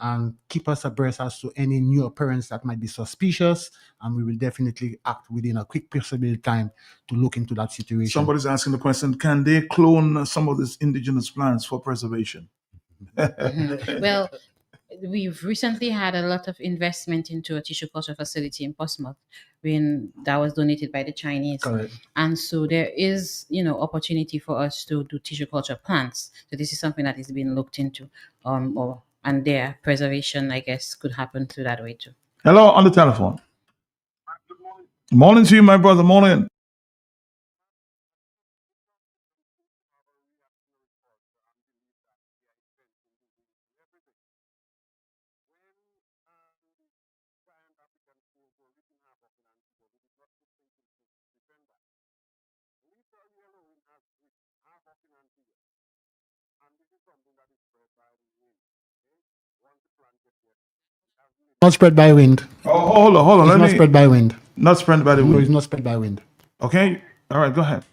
and keep us abreast as to any new occurrence that might be suspicious, and we will definitely act within a quick possible time to look into that situation. Somebody's asking the question: can they clone some of these indigenous plants for preservation? Well, we've recently had a lot of investment into a tissue culture facility in Portsmouth when that was donated by the Chinese. Correct. And so there is, opportunity for us to do tissue culture plants. So this is something that is being looked into, and their preservation, I guess, could happen through that way too. Hello, on the telephone. Morning to you, my brother. Morning. Not spread by wind. Oh, hold on. It's not spread by wind. Not spread by the wind. No, it's not spread by wind. Okay. All right. Go ahead.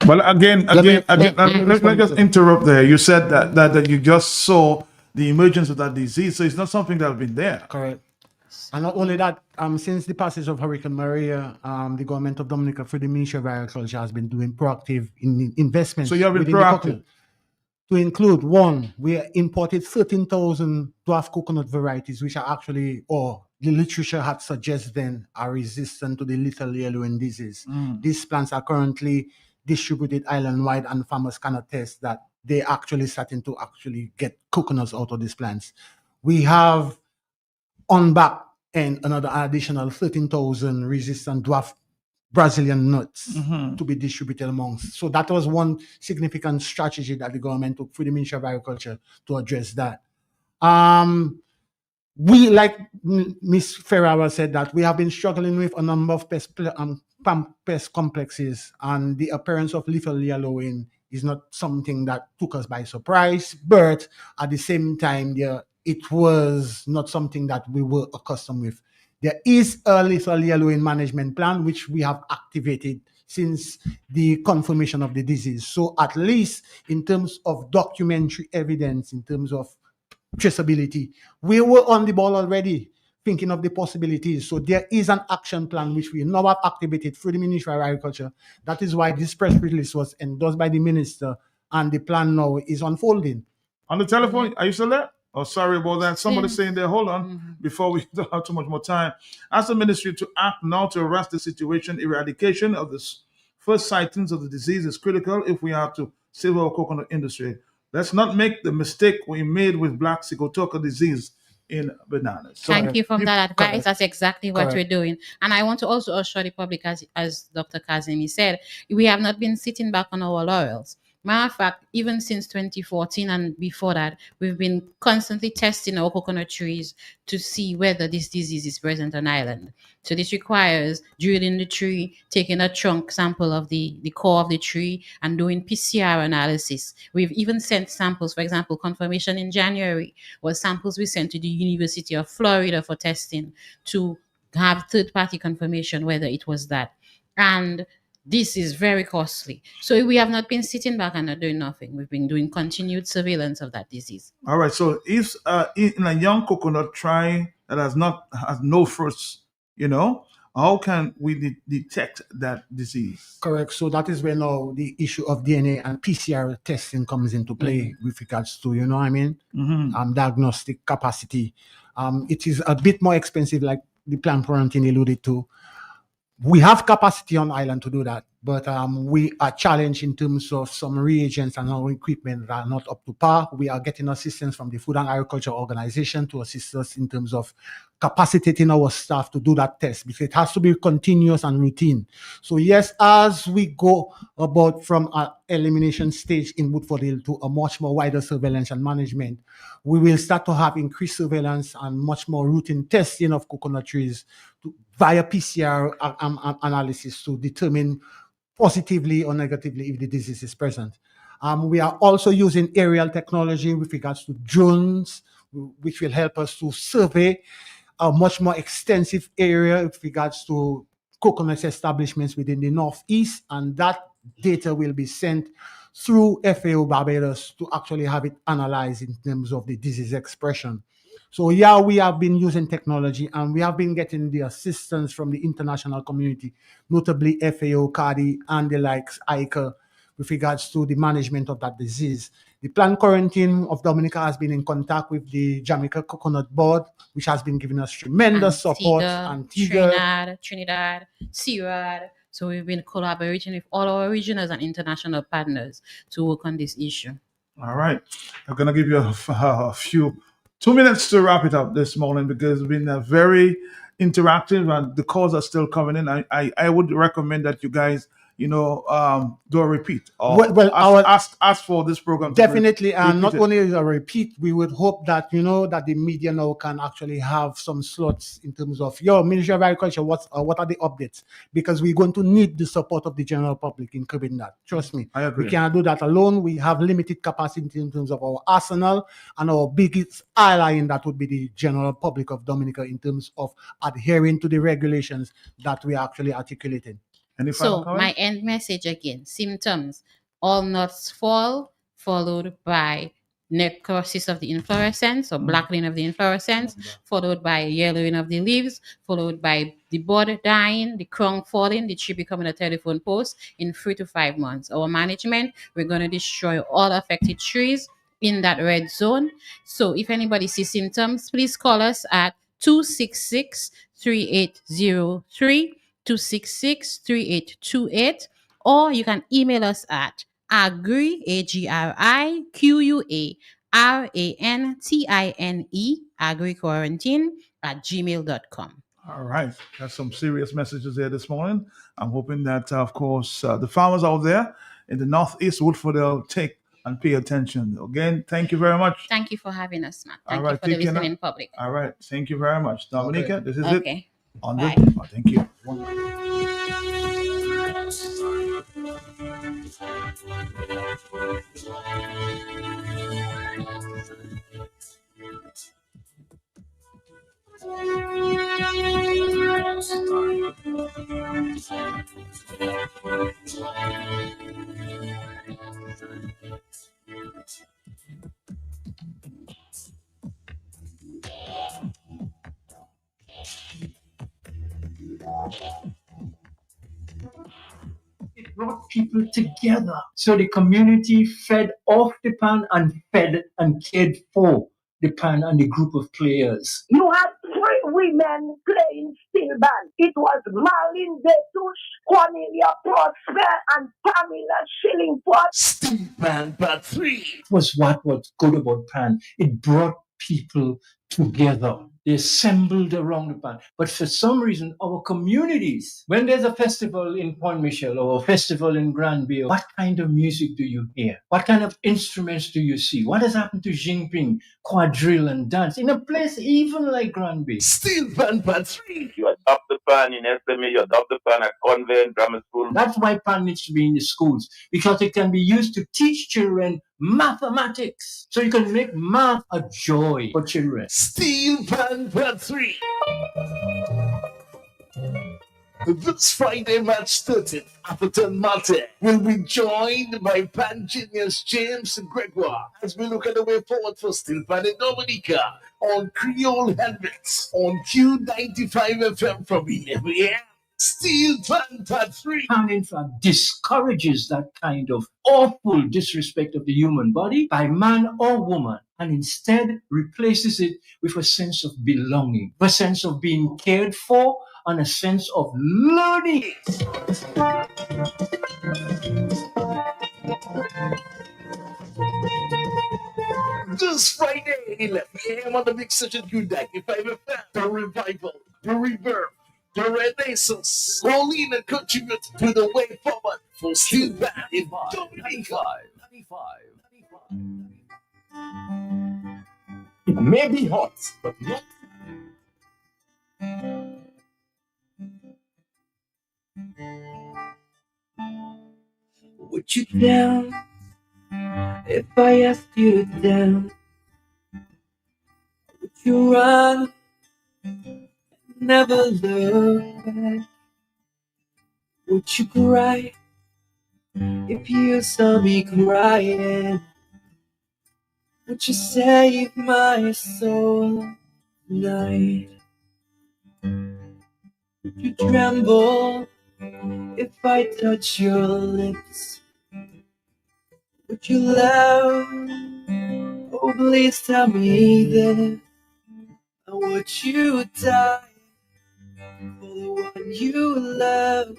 Well, again, let me just interrupt there. You said that you just saw the emergence of that disease, so it's not something that has been there. Correct. And not only that, since the passage of Hurricane Maria, the government of Dominica, through the Ministry of Agriculture, has been doing proactive investments. So you have been within the proactive. coconut. To include, one, we imported 13,000 dwarf coconut varieties, which are actually, or the literature had suggested then, are resistant to the little yellowing disease. These plants are currently distributed island-wide, and farmers can attest that they actually starting to actually get coconuts out of these plants. We have on back and another additional 13,000 resistant dwarf Brazilian nuts to be distributed amongst. So that was one significant strategy that the government took through the Ministry of Agriculture to address that. We, like Ms. Ferrara said, that we have been struggling with a number of pest complexes, and the appearance of lethal yellowing is not something that took us by surprise, but at the same time, it was not something that we were accustomed with. There is a lethal yellowing management plan, which we have activated since the confirmation of the disease. So at least in terms of documentary evidence, in terms of traceability, we were on the ball already, thinking of the possibilities. So there is an action plan which we now have activated through the Ministry of Agriculture. That is why this press release was endorsed by the minister, and the plan now is unfolding. On the telephone, are you still there? Oh, sorry about that. Somebody's saying there, hold on, before we don't have too much more time. Ask the ministry to act now to arrest the situation. Eradication of the first sightings of the disease is critical if we are to save our coconut industry. Let's not make the mistake we made with black sigatoka disease in bananas. So Thank you for that advice. Correct. That's exactly what we're doing. And I want to also assure the public, as Dr. Kazemi said, we have not been sitting back on our laurels. Matter of fact, even since 2014 and before that, we've been constantly testing our coconut trees to see whether this disease is present on island. So this requires drilling the tree, taking a trunk sample of the core of the tree, and doing PCR analysis. We've even sent samples. For example, confirmation in January was samples we sent to the University of Florida for testing to have third-party confirmation whether it was that. And this is very costly. So we have not been sitting back and not doing nothing. We've been doing continued surveillance of that disease. All right. So if in a young coconut try that has no fruits, how can we detect that disease? Correct. So that is where now the issue of DNA and PCR testing comes into play with regards to, diagnostic capacity. It is a bit more expensive, like the plant quarantine alluded to. We have capacity on island to do that, but we are challenged in terms of some reagents and our equipment that are not up to par. We are getting assistance from the Food and Agriculture Organization to assist us in terms of capacitating our staff to do that test, because it has to be continuous and routine. So yes, as we go about from an elimination stage in Woodford Hill to a much more wider surveillance and management, we will start to have increased surveillance and much more routine testing of coconut trees via PCR analysis to determine positively or negatively if the disease is present. We are also using aerial technology with regards to drones, which will help us to survey a much more extensive area with regards to coconut establishments within the Northeast, and that data will be sent through FAO Barbados to actually have it analyzed in terms of the disease expression. So yeah, we have been using technology and we have been getting the assistance from the international community, notably FAO, CARDI, and the likes, ICA, with regards to the management of that disease. The plant quarantine of Dominica has been in contact with the Jamaica Coconut Board, which has been giving us tremendous support. Antigua, Trinidad, Sierra. So we've been collaborating with all our regional and international partners to work on this issue. All right. I'm going to give you a few 2 minutes to wrap it up this morning, because it's been a very interactive and the calls are still coming in. I would recommend that you guys, do a repeat. Or ask for this program. Definitely, and not only a repeat, we would hope that that the media now can actually have some slots in terms of your Ministry of Agriculture. What are the updates? Because we're going to need the support of the general public in curbing that. Trust me, I agree. We cannot do that alone. We have limited capacity in terms of our arsenal, and our biggest ally in that would be the general public of Dominica in terms of adhering to the regulations that we are actually articulating. So my end message again: symptoms: all nuts fall, followed by necrosis of the inflorescence or blackening of the inflorescence, followed by yellowing of the leaves, followed by the bud dying, the crown falling, the tree becoming a telephone post in 3 to 5 months. Our management, we're going to destroy all affected trees in that red zone. So if anybody sees symptoms, please call us at 266-3803. 266-3828, or you can email us at agriquarantine@gmail.com. All right. That's some serious messages there this morning. I'm hoping that, of course, the farmers out there in the Northeast Woodford will take and pay attention. Again, thank you very much. Thank you for having us, Matt. Thank you for the listening public. All right. Thank you very much. Dominica, this is it. Bye. Thank you. It brought people together. So the community fed off the pan and fed and cared for the pan and the group of players. You had 3 women playing steel band. It was Marlene Detuche, Cornelia Prosper, and Pamela Shillingford. Steel band, but 3 was what was good about pan. It brought people together. They assembled around the pan. But for some reason, our communities, when there's a festival in Point Michel or a festival in Grand Bay, what kind of music do you hear? What kind of instruments do you see? What has happened to Jingping, quadrille and dance in a place even like Grand Bay? Steel band, but 3. You adopt the pan in SMA, you adopt the pan at convent, grammar school. That's why pan needs to be in the schools, because it can be used to teach children mathematics. So you can make math a joy for children. Steel band, but 3. This Friday, March 13th, Atherton Mate will be joined by Pan Genius James Gregoire as we look at the way forward for Steel Planet Dominica on Creole Helmets on Q95 FM from 11 a.m. Steel Planet Part 3. And in fact discourages that kind of awful disrespect of the human body by man or woman, and instead replaces it with a sense of belonging, a sense of being cared for, and a sense of learning. This Friday, 11 a.m. on the Big Session Q95 FM. The revival, the rebirth, the renaissance. Pauline contribute to the way forward for Steel Band in Dominica. It may be hot, but not. Would you down if I asked you to down? Would you run, never look back? Would you cry if you saw me crying? Would you save my soul tonight? Would you tremble if I touch your lips? Would you love? Oh, please tell me this. Or would you die for the one you love?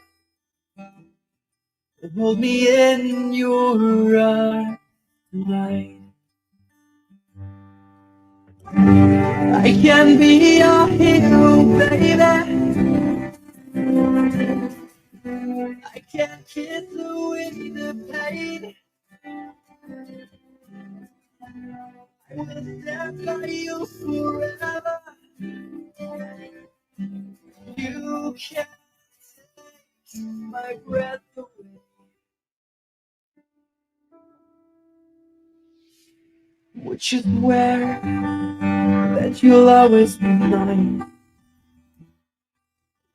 Hold me in your arms tonight. I can be your hero, baby. I can kiss away the pain. I will stand by you forever. You can't take my breath away. Would you swear that you'll always be mine?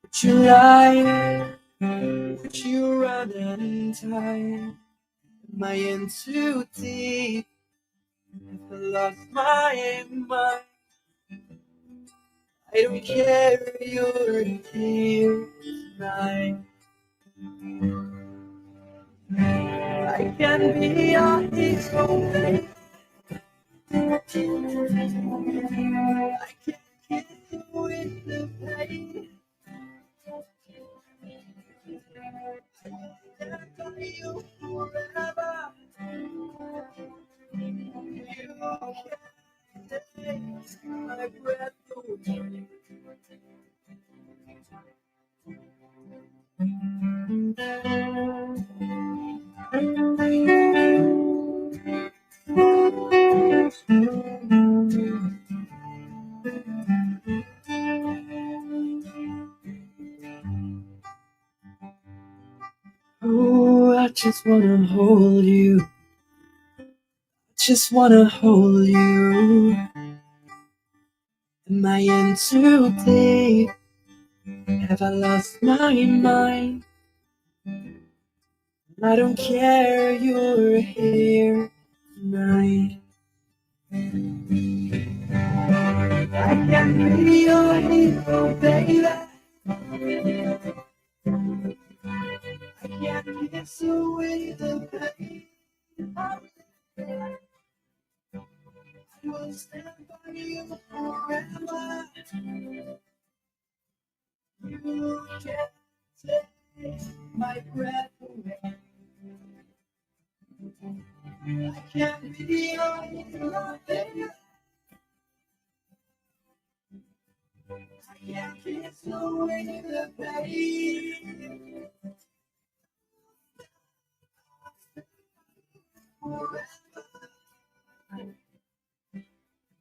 Would you lie? Would you run and hide? Am I in too deep? Have I lost my mind? I don't care, you're here tonight. I can be your hero, baby. I can kiss you with the pain. I will stand by you forever. You can't take my breath away. Oh, I just wanna hold you. Just wanna hold you. Am I in too deep? Have I lost my mind? I don't care, you're here tonight. I can be your hero, baby. I can't kiss away the pain. I will stand by you forever. You can't take my breath away. I can't be your hero, baby. I can't kiss away the pain. Forever.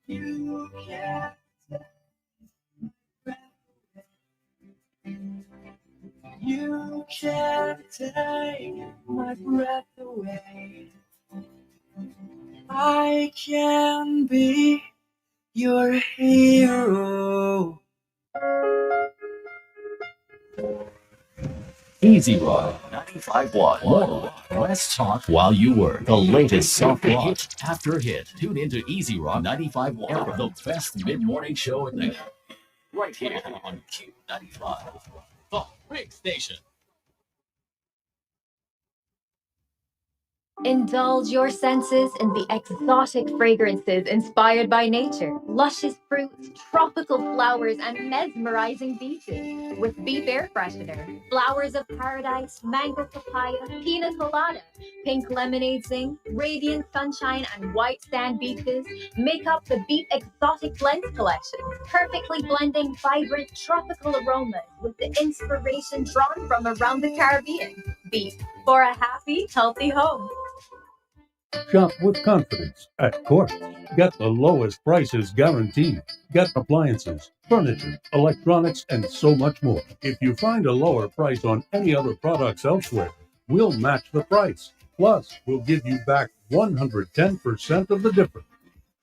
You can't take my breath away. You can't take my breath away. I can be your hero. Easy Rock 95.1. More less talk while you work. The latest soft rock hit after hit. Tune into Easy Rock 95.1, the best mid-morning show in the right here on Q95, the big station. Indulge your senses in the exotic fragrances inspired by nature, luscious fruits, tropical flowers, and mesmerizing beaches. With Beef Air Freshener, flowers of paradise, mango papaya, pina colada, pink lemonade zing, radiant sunshine, and white sand beaches make up the Beef Exotic Blends collection, perfectly blending vibrant tropical aromas with the inspiration drawn from around the Caribbean. Beef, for a happy, healthy home. Shop with confidence at Court. Get the lowest prices guaranteed. Get appliances, furniture, electronics, and so much more. If you find a lower price on any other products elsewhere, we'll match the price. Plus, we'll give you back 110% of the difference.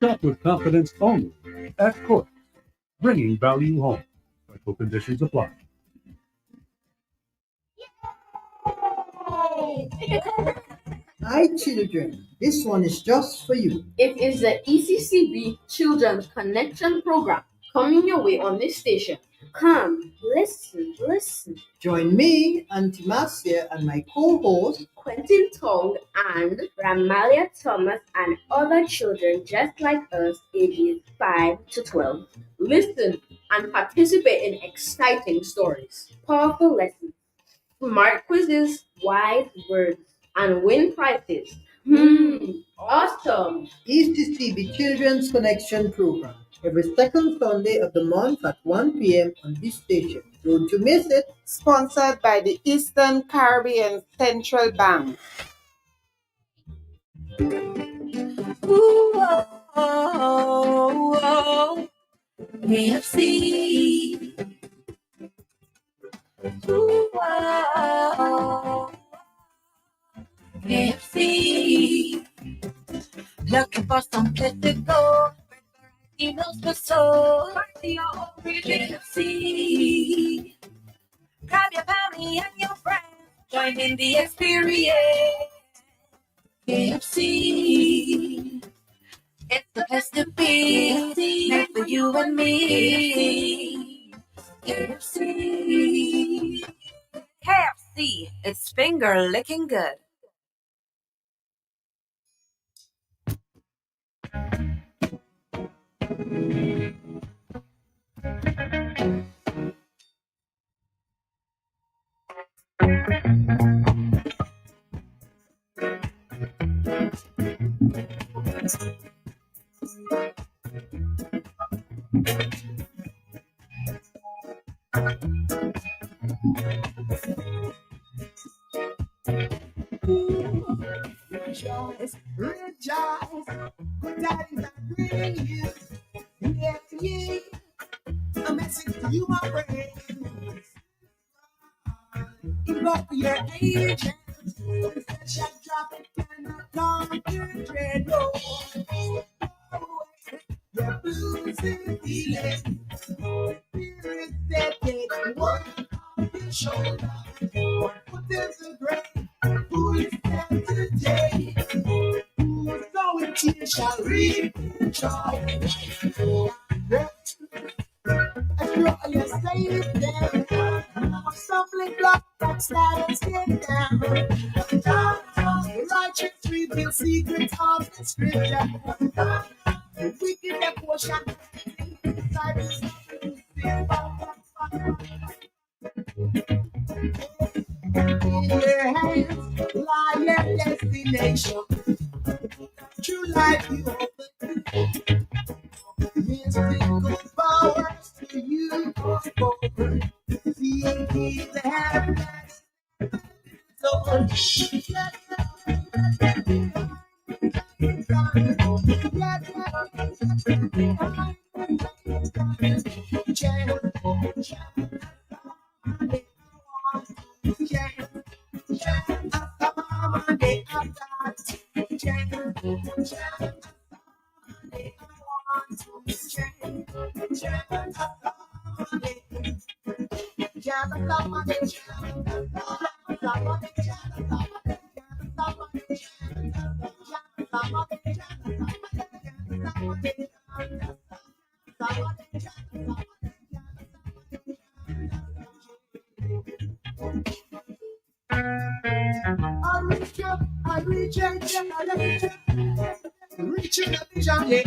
Shop with confidence only at Court. Bringing value home. Special conditions apply. Hi children, this one is just for you. It is the ECCB Children's Connection Program coming your way on this station. Come, listen. Join me, Auntie Marcia, and my co-host, Quentin Tong and Ramalia Thomas and other children just like us, ages 5 to 12. Listen and participate in exciting stories, powerful lessons, smart quizzes, wise words, and win prizes. Awesome! ECCB Children's Connection Program, every second Sunday of the month at 1 p.m. on this station. Don't you miss it. Sponsored by the Eastern Caribbean Central Bank. Ooh, AFC. Ooh, AFC. Looking for some place to go. Emails for so. AFC. Grab your family and your friends. Join in the experience. AFC. It's the place to be. Made for you and me. KFC. KFC. It's finger licking good. Rejoice, good tidings I bring you. Hear ye a message to you, my friends. Invoke your angels. Shall drop it cannot conquer dread. No, your blues and feelings. Spirit that take one on your shoulder. One foot is the grave. Who is there today? Who's going to shall reap joy? A joyous Savior, a stumbling block that stands him down. The righteous reveal secrets of the scripture. The wicked devotion inside the in your hands lie your destination. True life you open. Mystical powers to you spoken. Seeing keys the happiness. So I'll reach your generation. Reaching the vision, yeah.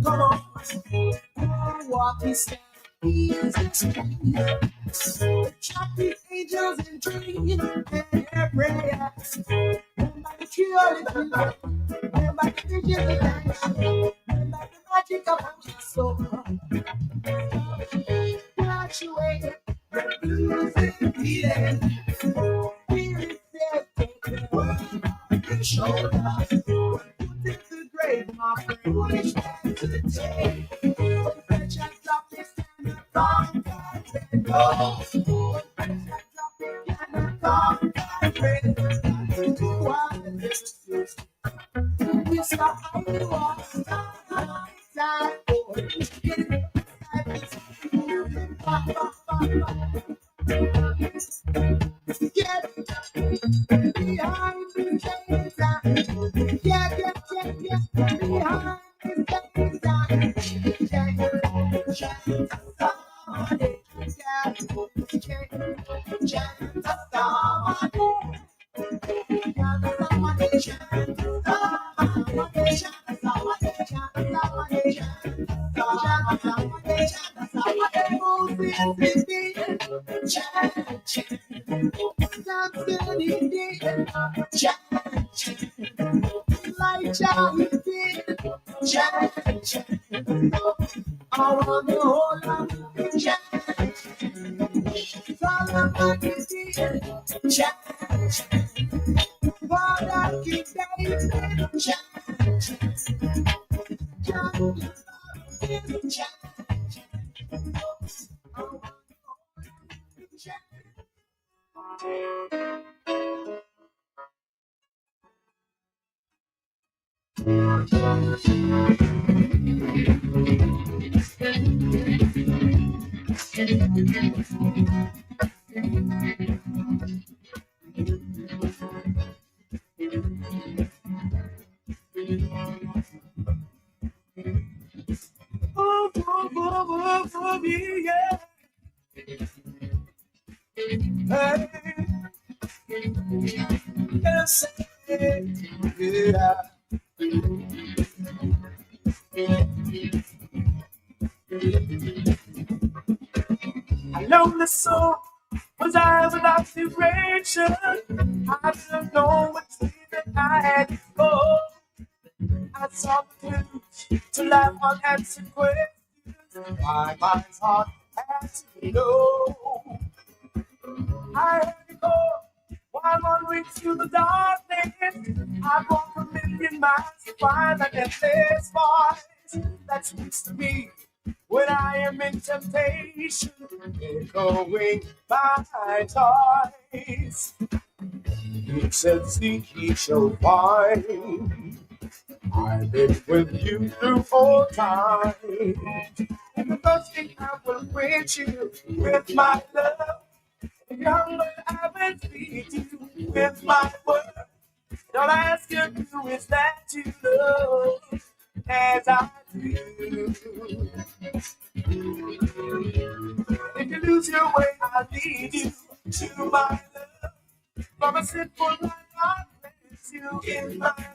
Come on. Walk this step. Chop the angels in dreams and their prayers. Remember the tree of the life. Remember the vision of life. Remember the magic of our soul. Watch away the blues and feeling. Spirit says, take the world off your shoulder. Put it to grave, my friend. Foolish man today. Let's just drop this and come and go. Let's just drop it and come and go. We stop and walk. Time for it. Get behind the scenes. Get behind the scenes. I want the whole lot of Jack. It's all about the deal. Jack. Father, keep that Jack. Jack. A lonely soul was I without direction. I didn't know what that I had to go. I saw the clues to life unanswered questions. My mind's heart had to know. I heard it go while on way through the darkness. I walk a million miles to find an endless voice that speaks to me when I am in temptation, echoing my toys. He said, seek ye shall find. I've been with you through all time. And the first thing I will greet you with my love. Young, I will feed you with my word. And all I ask you to do is that you love as I do. If you lose your way, I'll lead you to my love. From a sinful life, I'll place you in my love.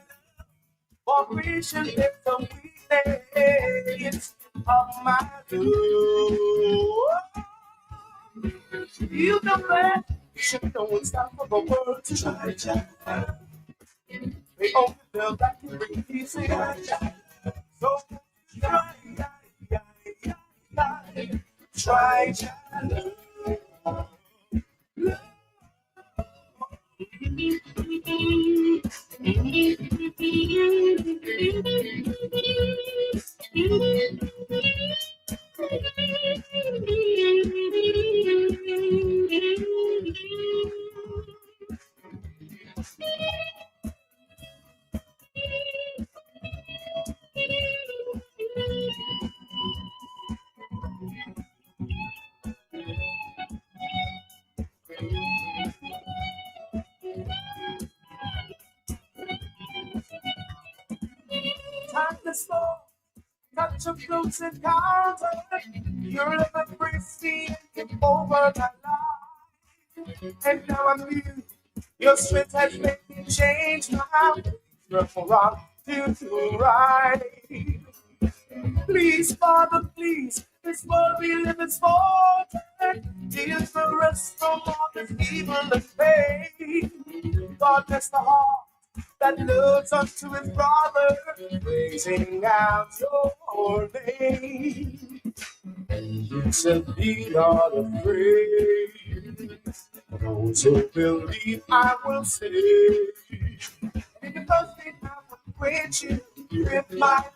For creation is the weakness of my love. You know that you should know it's time for the world to try. They only feel that you bring peace in. So try, time to slow, touch of close encounter. You're living free and over my life. And now I'm you. Your strength has made me change my ways from wrong to right. Please, Father, please, this world we live is for deliver us from all this evil and pain. God bless the heart that looks unto his brother, praising out your name. You said, be not afraid. Those who believe, I will save. Because I will quench you with my love.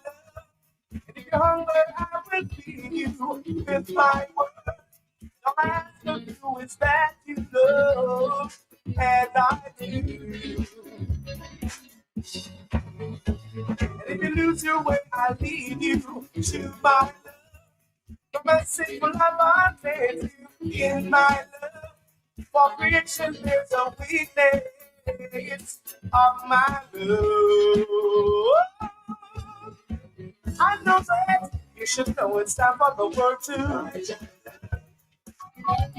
And if you're hungry, I will feed you with my word. All I ask of you is that you love, and I do. And if you lose your way, I lead you to my love. For my sinful life, I place you in my love. For creation, there's a weakness of my love. I know that you should know it's time for the world to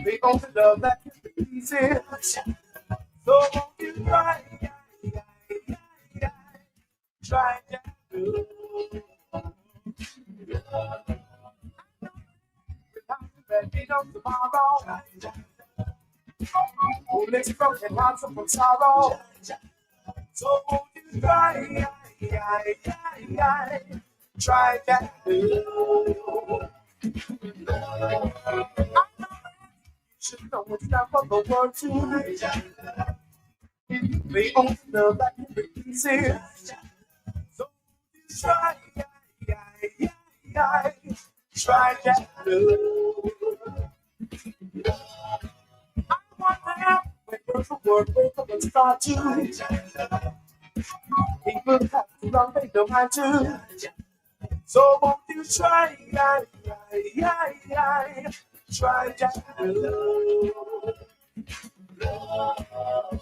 be on the love that can be easy. So won't you try that love? Let me know tomorrow. Oh, let's broken hearts from sorrow. So won't you try that love? You should know it's time for the world to be on the love that can be easy. So try that love. I want to help when the world wake up and start to. People have to run, they don't mind to. So won't you try that love?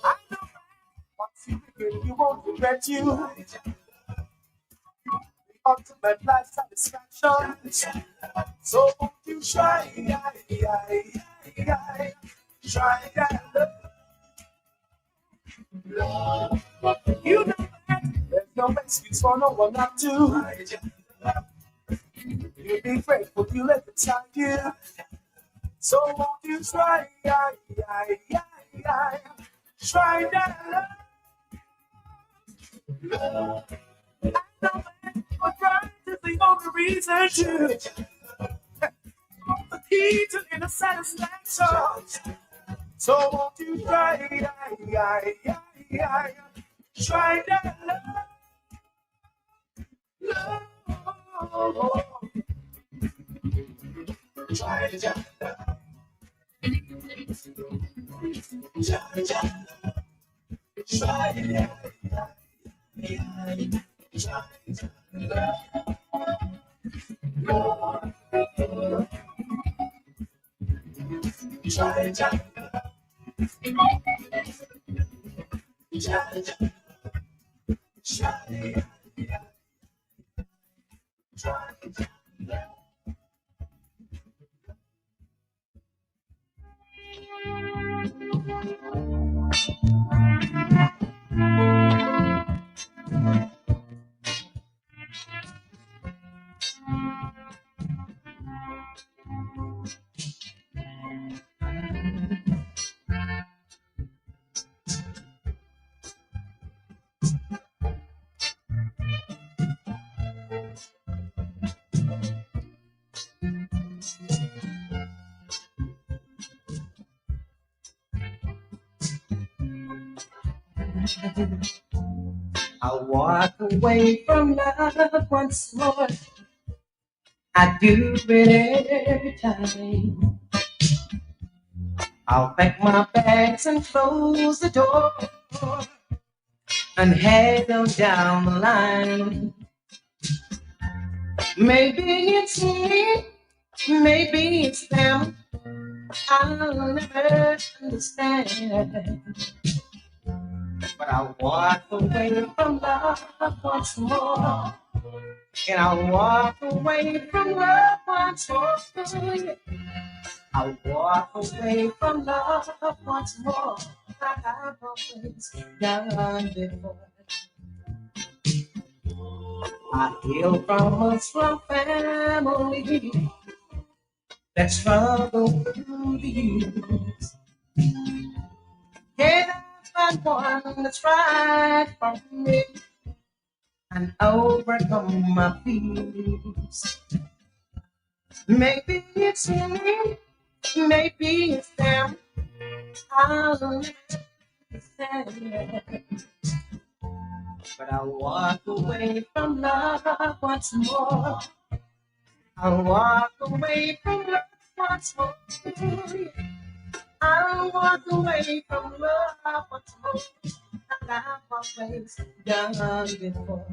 I know once you begin, you won't regret you. The ultimate life satisfaction. So won't you try that love? You know that there's no excuse for no one not to. You be grateful you let the time you. So won't you try that love? I know that what right is the only reason to. The key to inner satisfaction. So won't you try that love? Try that love. I'll walk away from love once more. I do it every time. I'll pack my bags and close the door and head on down the line. Maybe it's me, maybe it's them. I'll never understand. But I'll walk away from love once more. And I'll walk away from love once more. I'll walk away from love once more. like I've always done before. I hail from a strong family that struggled through the years. Can I find one that's right for me and overcome my fears? Maybe it's me, maybe it's them. I'll understand. But I'll walk away from love once more. I'll walk away from love once more. I'll walk away from love once more. Like I've always done before.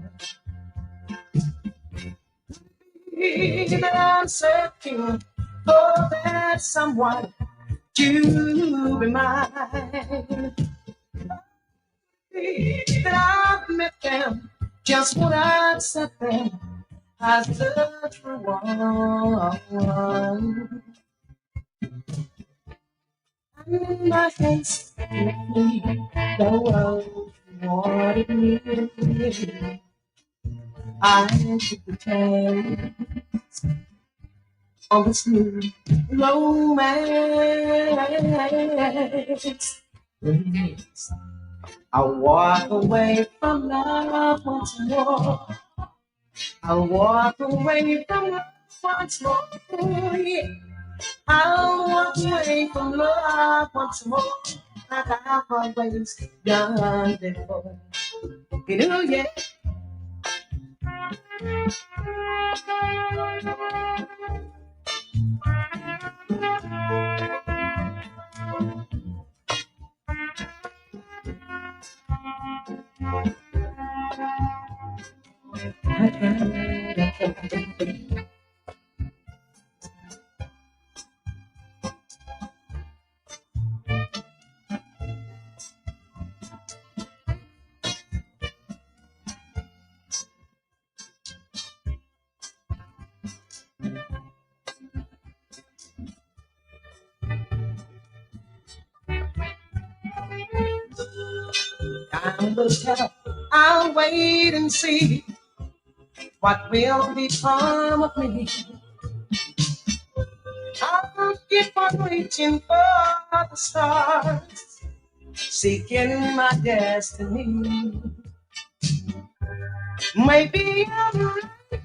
That I'm searching for that someone to be mine. That I've met them just when I accept them as the true one. And my face quickly, the world wanted me. I took the chance on this new romance. I'll walk away from love once more. I'll walk away from love once more. Yeah. I'll walk away from love once more. Like I've always done before. You know, yeah. Time will tell. I'll wait and see what will become of me. I'll keep on reaching for the stars, seeking my destiny. Maybe I'm right,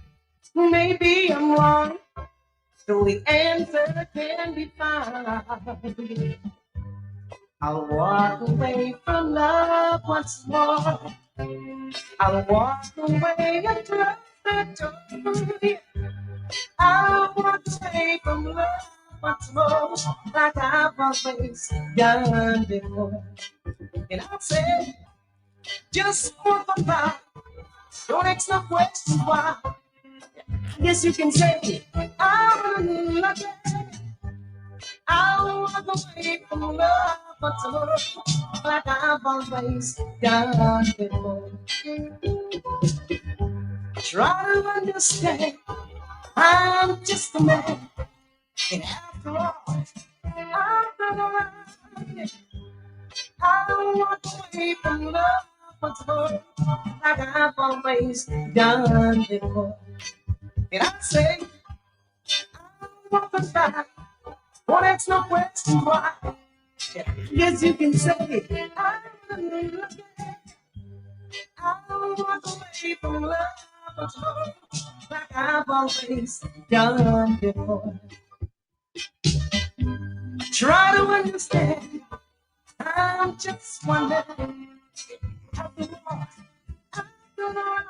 maybe I'm wrong. Though the answer can be found. I'll walk away from love once more. I'll walk away and trust the door. I'll walk away from love once more, like I've always done before. And I'll say, just for the fun, don't ask no questions why. Yes, you can say, I'm lucky. I'll walk away from love once more, like I've always done before. Try to understand, I'm just a man, and after all, I'm not around. I'll walk away from love once more, like I've always done before. And I say, I'll walk aside, won't ask no question why. Yes, you can say, I'm lucky. I'll walk away from love once more, like I've always done before. Try to understand, I'm just one man. After all, after all.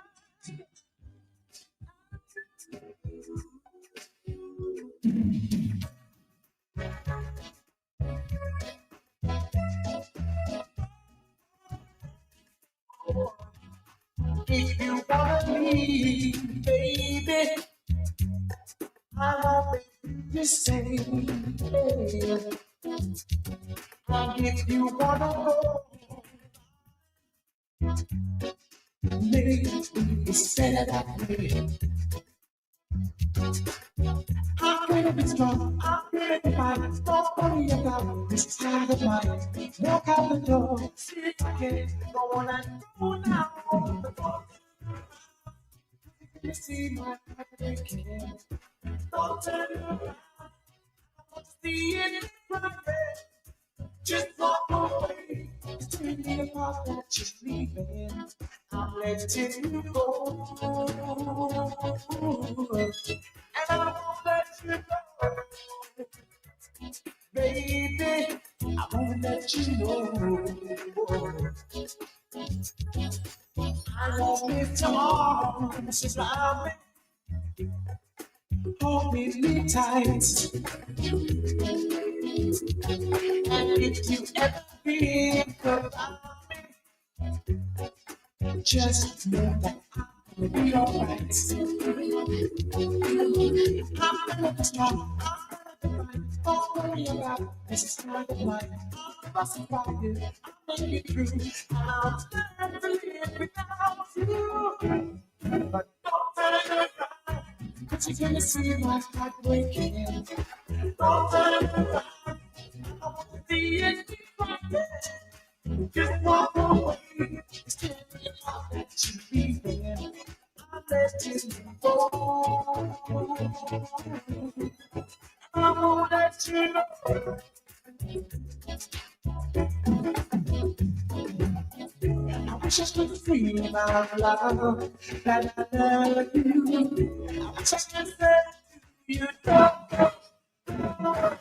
If you wanna leave, baby, I'll be same. And if you wanna go, maybe you said that way. I'm gonna be strong, I'm gonna be fine. Don't worry about this side of mine. Walk out the door, see if I can go on and go now. You see my heart breaking. Don't turn around, see it from there. Just walk away. Tell me about that you're leaving. I'm letting you go. And I won't let you go. Baby, I won't let you know. I won't miss your arms around me. Hold me tight. And if you ever think about me, just know that I will be alright. I'm gonna be strong. Don't worry about this is not of mine. I'll survive it. I'll make it through. I'll stand to live without you. But don't turn around, 'cause you're gonna see my heart breaking. Don't turn around, I want to see it right there. Just walk away. Tell me how that you leaving. I'm letting you go. I won't let you know. I wish I could feel my love that I love you. I wish I could say you don't turn around.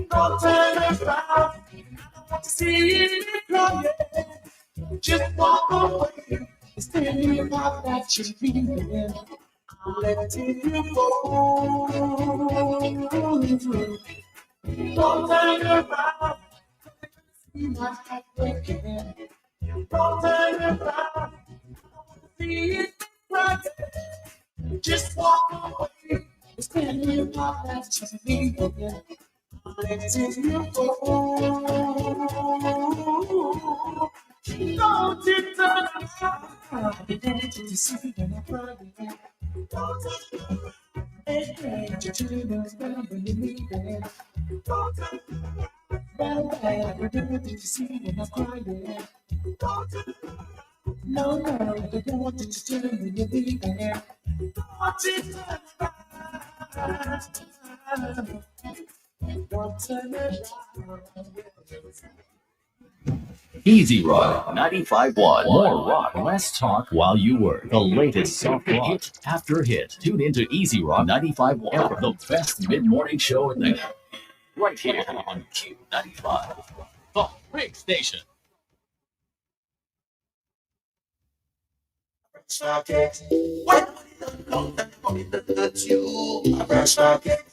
Don't turn around. I want to see you crying. Just walk away. Tell me about that you're feeling. I'm letting you go. Don't turn around. See my heart breaking. Don't turn around. See it right there. Just walk away. Tell me about that you're feeling. I'm letting you go. Don't you turn around. Don't you see when I'm crying? Don't turn around. Hey, hey, you turn around when you need it. Don't turn around. Don't you see when I'm crying? Don't turn around. No, no, I don't want you to turn when you need it. Don't you turn around. Don't turn around. Easy Rock 95.1. More rock, less talk while you work. The latest soft rock, hit after hit. Tune into Easy Rock 95.1, the best mid-morning show in the right here on Q95, the big station. Socket. When money don't come, then money don't hurt you. A fresh socket.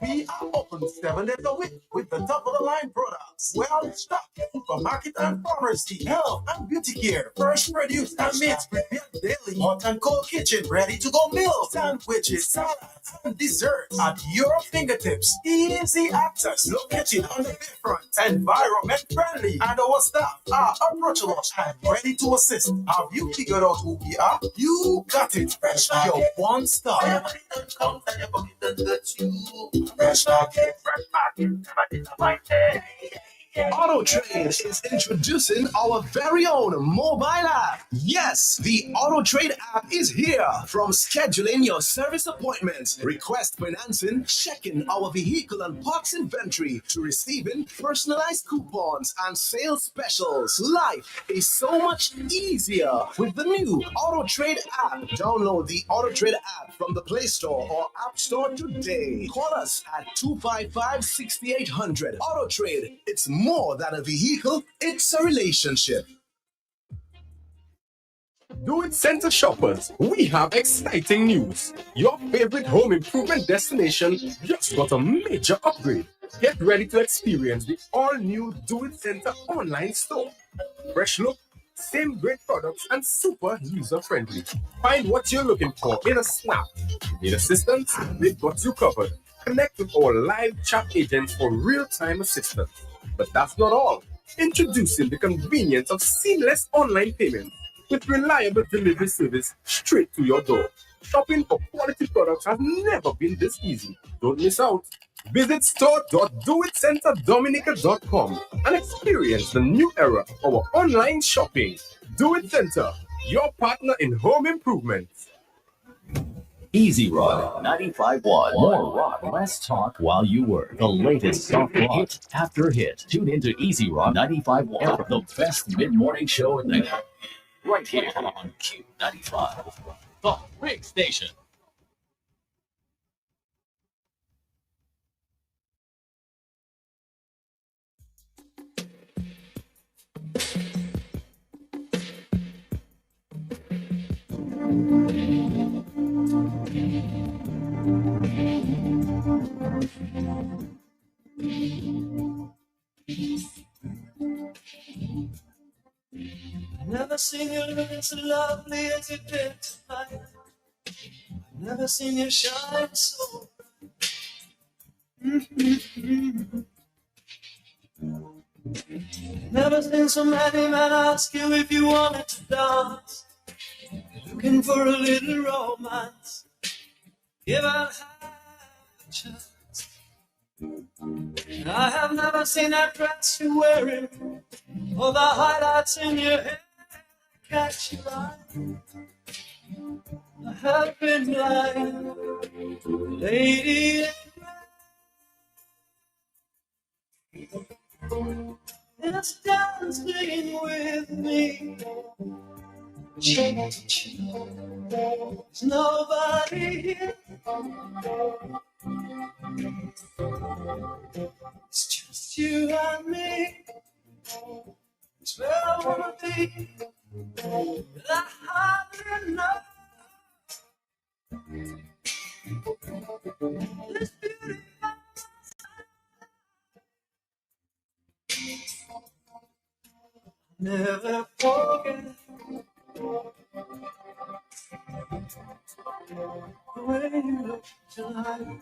We are open 7 days a week with the top of the line products. Well stocked supermarket and pharmacy, health and beauty care, fresh produce and meats prepared daily, hot and cold kitchen, ready to go meals, sandwiches, salads, and desserts at your fingertips. Easy access, located on the bayfront, environment friendly, and our staff are approachable and ready to assist. Have you figured out who we are? You got it. Fresh your one stop. Everybody that comes and your body that hurts you. Fresh market, fresh market, never disappointed. Auto Trade is introducing our very own mobile app. Yes, the Auto Trade app is here. From scheduling your service appointments, request financing, checking our vehicle and parts inventory, to receiving personalized coupons and sales specials. Life is so much easier with the new Auto Trade app. Download the Auto Trade app from the Play Store or App Store today. Call us at 255-6800. Auto Trade, it's more than a vehicle, it's a relationship. Do It Center shoppers, we have exciting news. Your favorite home improvement destination just got a major upgrade. Get ready to experience the all-new Do It Center online store. Fresh look, same great products, and super user-friendly. Find what you're looking for in a snap. Need assistance? We've got you covered. Connect with our live chat agents for real-time assistance. But that's not all. Introducing the convenience of seamless online payments with reliable delivery service straight to your door. Shopping for quality products has never been this easy. Don't miss out. Visit store.doitcenterdominica.com and experience the new era of our online shopping. Do It Center, your partner in home improvement. Easy Rock 95.1. More rock, less talk while you work. The latest soft rock, hit after hit. Tune into Easy Rock 95.1, the best mid-morning show in the right here on Q95, the big station. Never seen you looking so lovely as you did tonight. Never seen you shine so bright. Never seen so many men ask you if you wanted to dance. Looking for a little romance. Give out half a chance. I have never seen that dress you're wearing, or the highlights in your hair catch your eye. I have been blind, lady, just dancing with me. Cheek to cheek, there's nobody here. It's just you and me. It's where I wanna be. But I hardly know this beauty. Never forget the way you look tonight.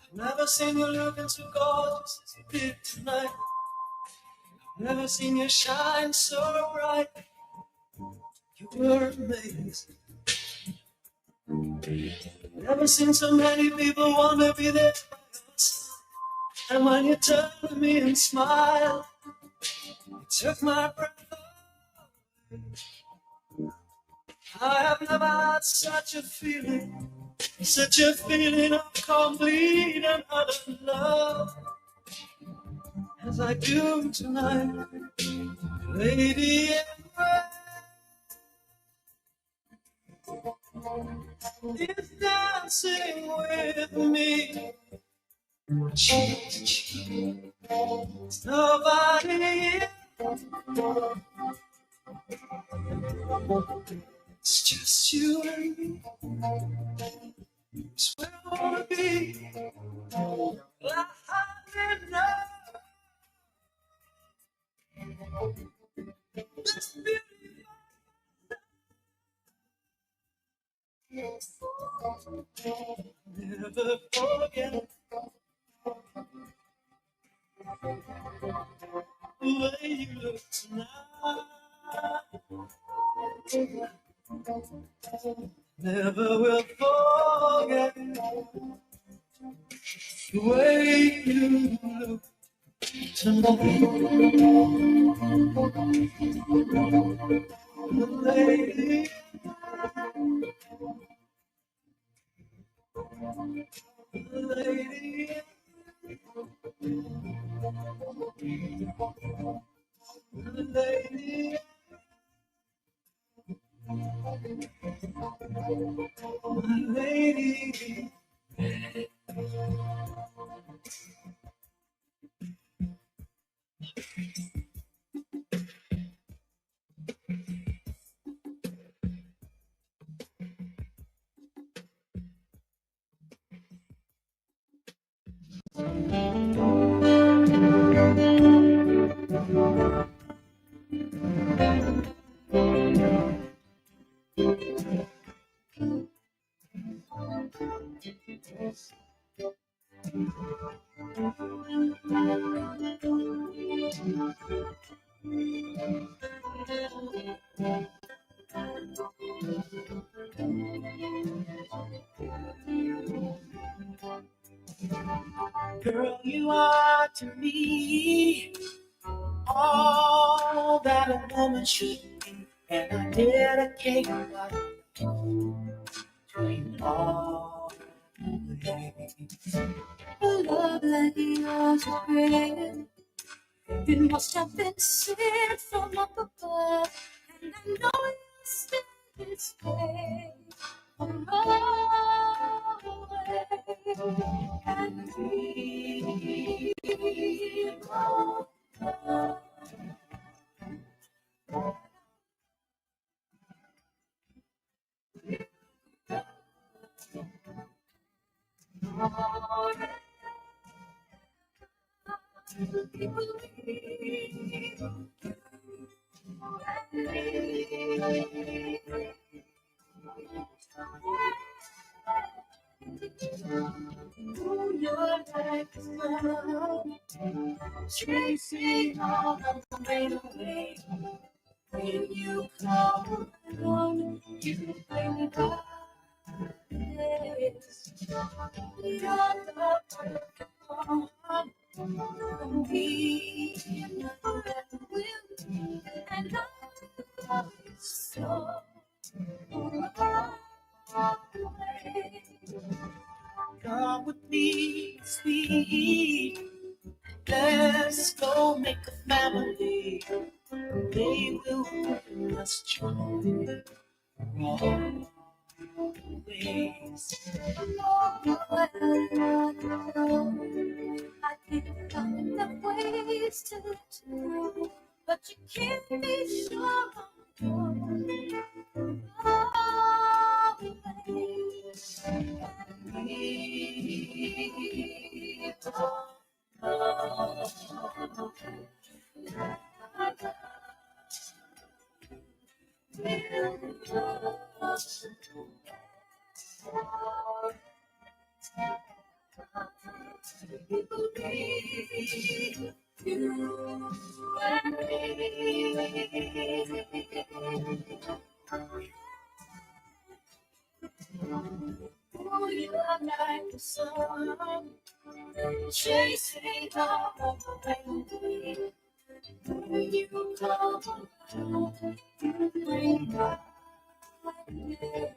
I've never seen you looking so gorgeous as you did tonight. I've never seen you shine so bright. You were amazing. Never seen so many people want to be there by your side. And when you turned to me and smiled, it took my breath away. I have never had such a feeling of complete and utter love as I do tonight, lady. Is dancing with me. Cheek to cheek, there's nobody here. It's just you and me. It's where I wanna be. Well, I hardly know this beauty. Never forget the way you look tonight. Never will forget the way you look tonight. Lady, lady, lady, lady. Girl, you are to me all that a woman should be, and I dedicate my life to you always. A love like yours is great. It must have been sent from up above, and I know it's still this way. From away and we both know. Your life is love, chasing all of the rain away. When you come along, you bring me back. Yes, you're the perfect one for me, and forever will be. And I love you so. Come with me, sweet. Let's go make a family. They will bring us joy always. I think of ways to do, but you can't be sure. Oh, you are like the sun, chasing all of the rain. When you come around, you bring back again.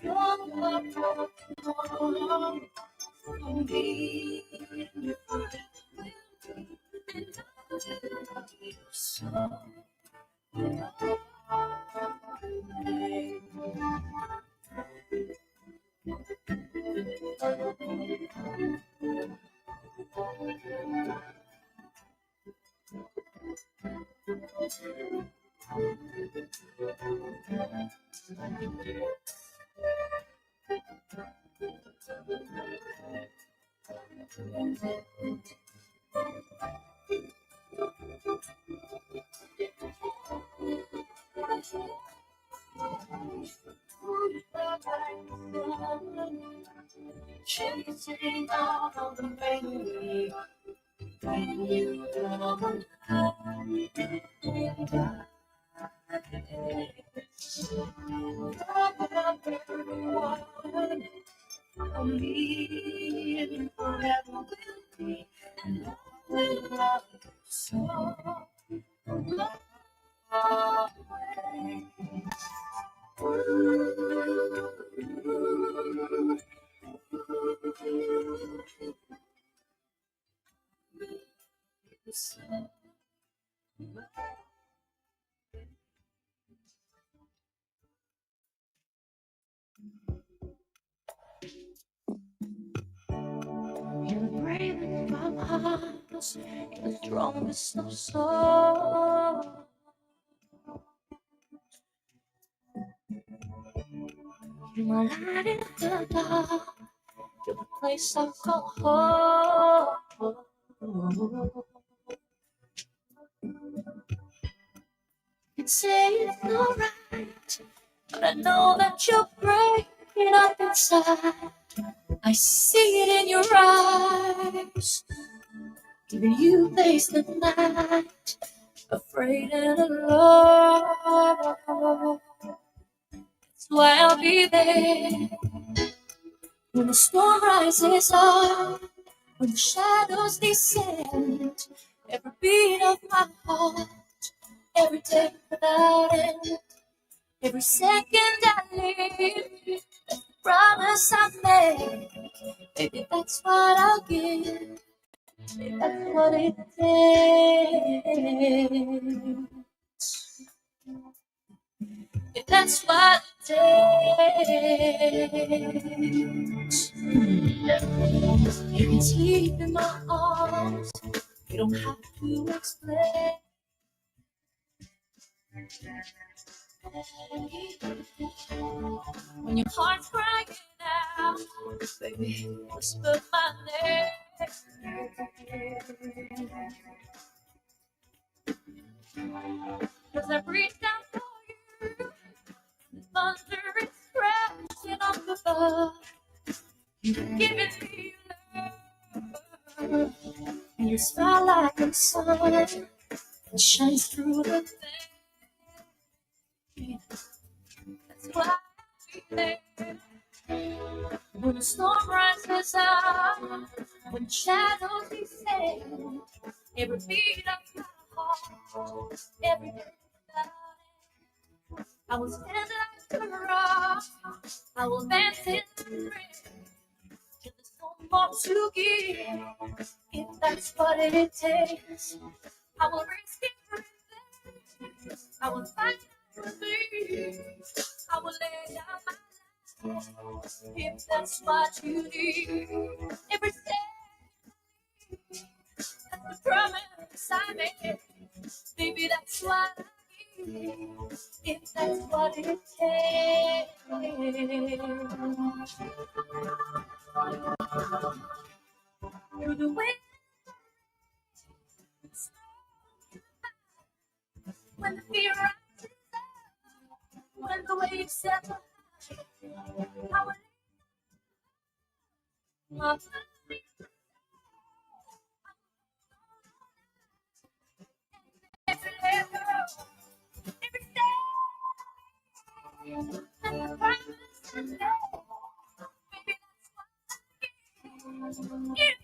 You're the perfect one for me, and you forever will be. And I love you so. Chasing all of the rain away. When you come around, you bring back again. You're the perfect one for me, and you forever will be. And I will love you so. You're breathing from hearts, you're the strongest of souls. You're my light in the dark, you're the place I call home. You say it's alright, but I know that you're breaking up inside. I see it in your eyes, giving you face the night, afraid and alone. That's why I'll be there when the storm rises up, when the shadows descend. Every beat of my heart, every day without end, every second I live, promise I make. Baby, that's what I'll give. Baby, that's what it takes. If that's what it takes. You can sleep in my arms. You don't have to explain. When your heart's crying out, baby, whisper my name. 'Cause I reached out for you, the thunder is crashing up above. You've given me love, and you smile like the sun that shines through the thing. That's why we there. When the storm rises up, when shadows descend, every beat of my heart, every day that I will stand like a rock, I will dance in the rain, till there's no more to give. If that's what it takes, I will risk everything, I will fight for me, I will lay down my if that's what you need. Every day, that's the promise I made. Baby, that's what I need. If that's what it takes. Through the wind, when the fear rises up, when the waves settle, I will my every level, every step, and the promise I made. Baby, that's what I need.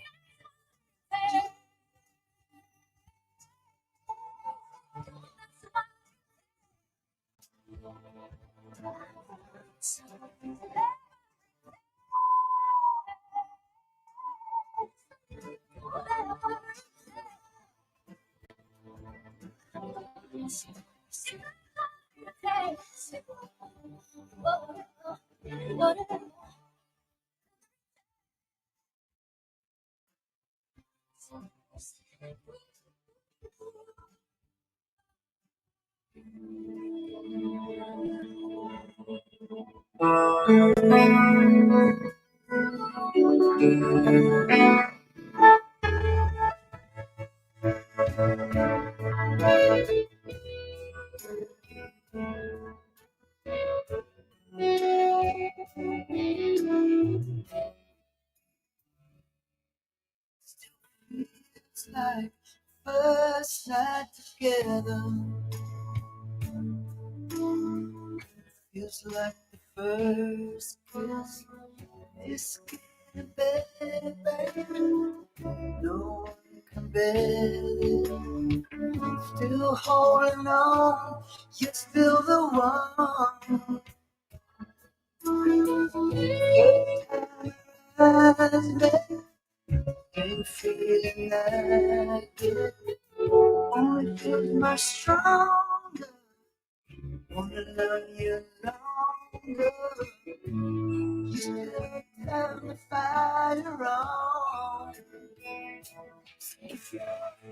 It's like first night together. Feels like the first kiss. It's getting better, baby. No one can bear it. Still holding on. You're still the one. Ain't feeling like it. Only feels much stronger. Wanna love you longer. You still have time to fight around. If you're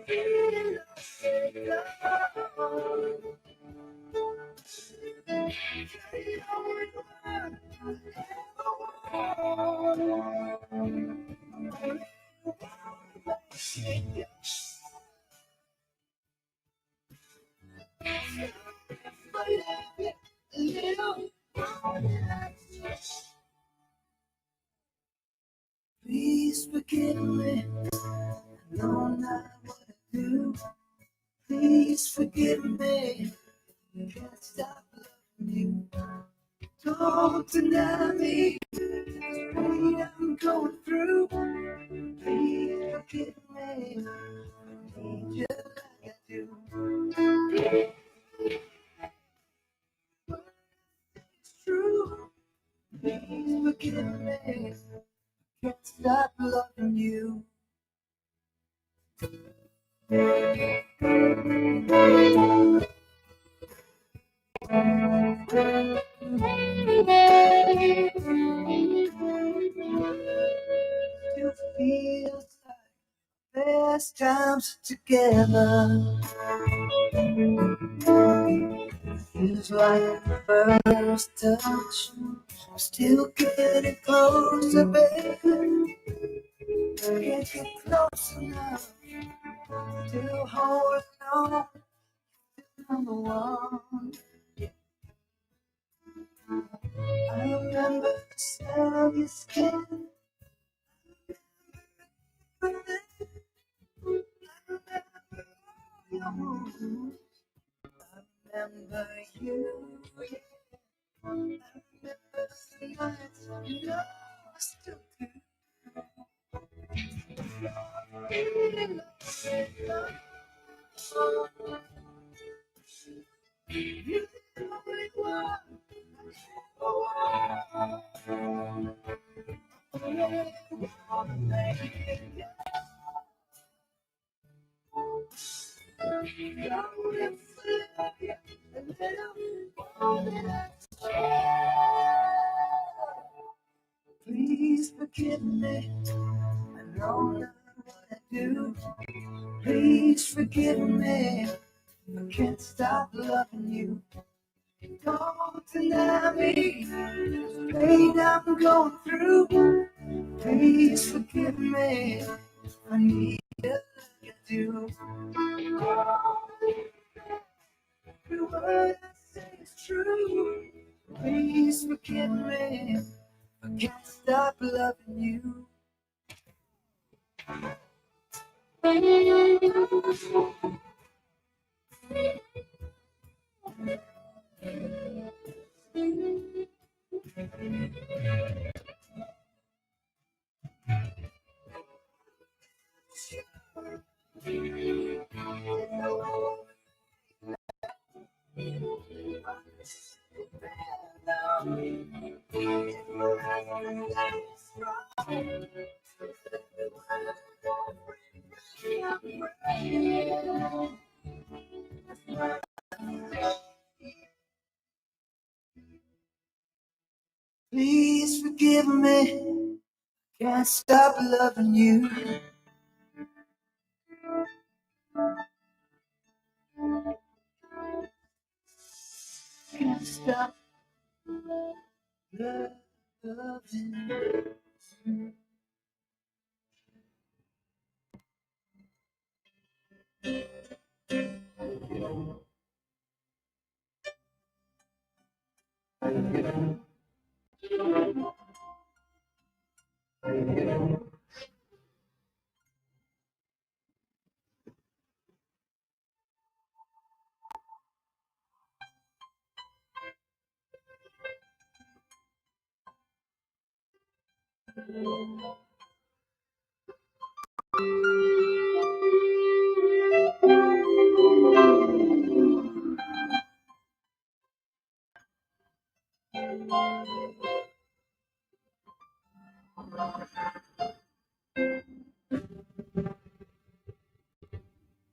feeling lost, carry on little Please forgive me. I know not what to do. Please forgive me. I can't stop loving you. Don't deny me. The pain I'm going through. Please forgive me. I need you like I do. It's true. Please forgive me. Can't stop loving you. Still feels like best times together. Feels like the first touch. I'm still getting closer, baby. Can't get close enough. Still holding on. I'm the one. I remember the smell of your skin. I remember you. Yeah. I remember the nights. You know I still do. You're the only one. Please forgive me. I know not what I do. Please forgive me. I can't stop loving you. Don't deny me. The pain I'm going through. Please forgive me. I need you like I do. Every word I say is true. Please forgive me. I can't stop loving you. Please forgive me. Can't stop loving you. Can't stop loving you.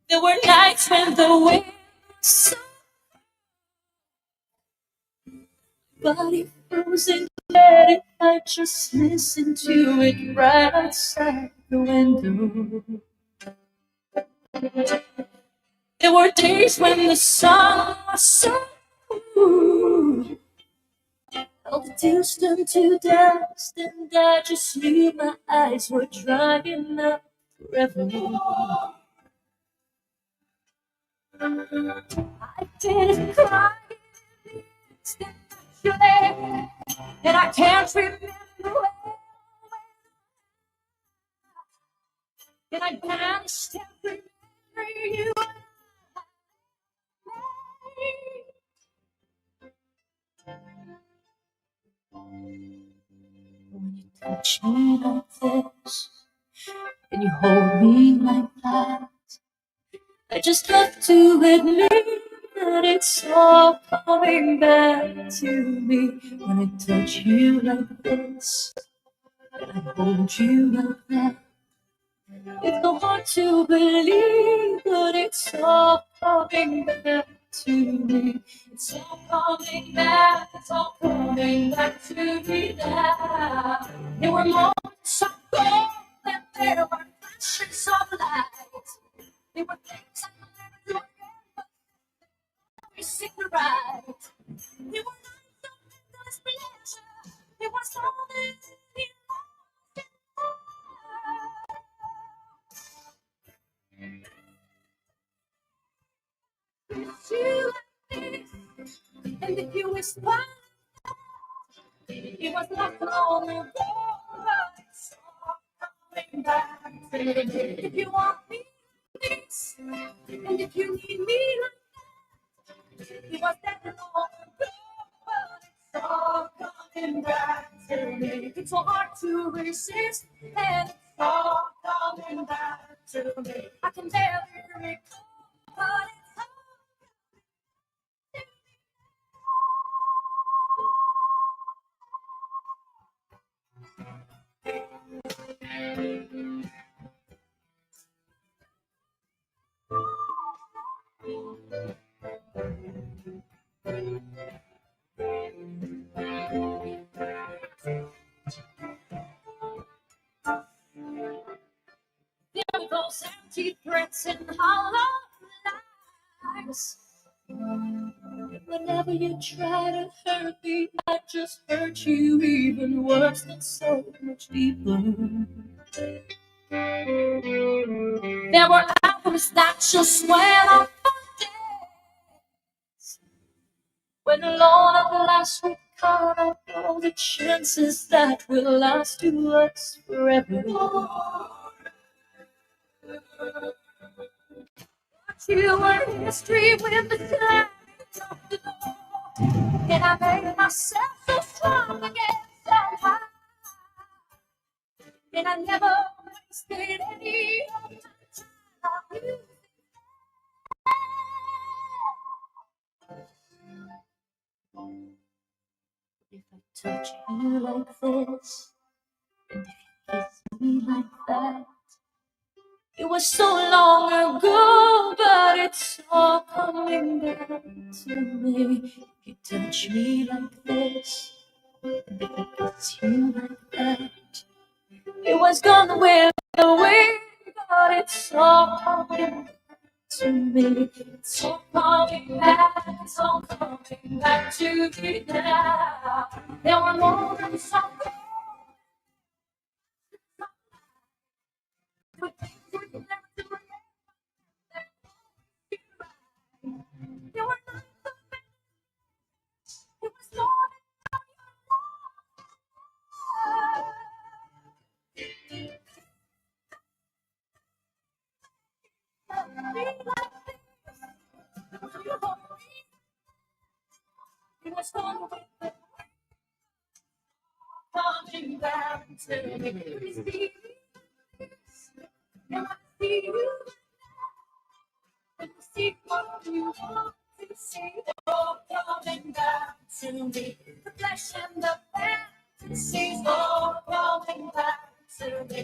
There were nights when the wind was so body frozen dead. I just listened to it right outside the window. There were days when the sun was so cool, felt distant to dust, and I just knew my eyes were drying up forever. I didn't cry instantly, and I can't remember when. and I banished every memory you made. When you touch me like this, and you hold me like that, I just have to admit that it's all coming back to me. When I touch you like this, and I hold you like that, it's so hard to believe, but it's all coming back to me. It's all coming back, it's all coming back to me now. There were moments of gold and there were flashes of light. There were things I never do again, but every single right. There were nights of endless pleasure. There was all this you like this, and if you whisper, it was not long ago, but it's all coming back to me. If you want me like this, and if you need me like that, it was that long ago, but it's all coming back to me. It's so hard to resist, and it's all coming back to me. I can barely recall, but it's all there were those empty threats and hollow lies. Whenever you try to hurt me, I just hurt you even worse and so much deeper. There were hours that just went on for days. When alone at last we caught up all the chances that will last to us forever. You were history with the time of the door. And I made myself so strong again somehow. And I never wasted any of my time. If I touch you like this, and if you kiss me like that, it was so long ago, but it's all coming back to me. If you touch me like this, and if I kiss you like that, it was gone with the wind, but it's all coming back to me. It's all coming back, it's all coming back to me now. There were moments of gold, but things we never do again. There were nights of it was more than me like this. You hold me, it was gone with the coming back to me. Please be this, and I see you, and I see what you want to see. All coming back to me. The flesh and the fantasies all coming back to me.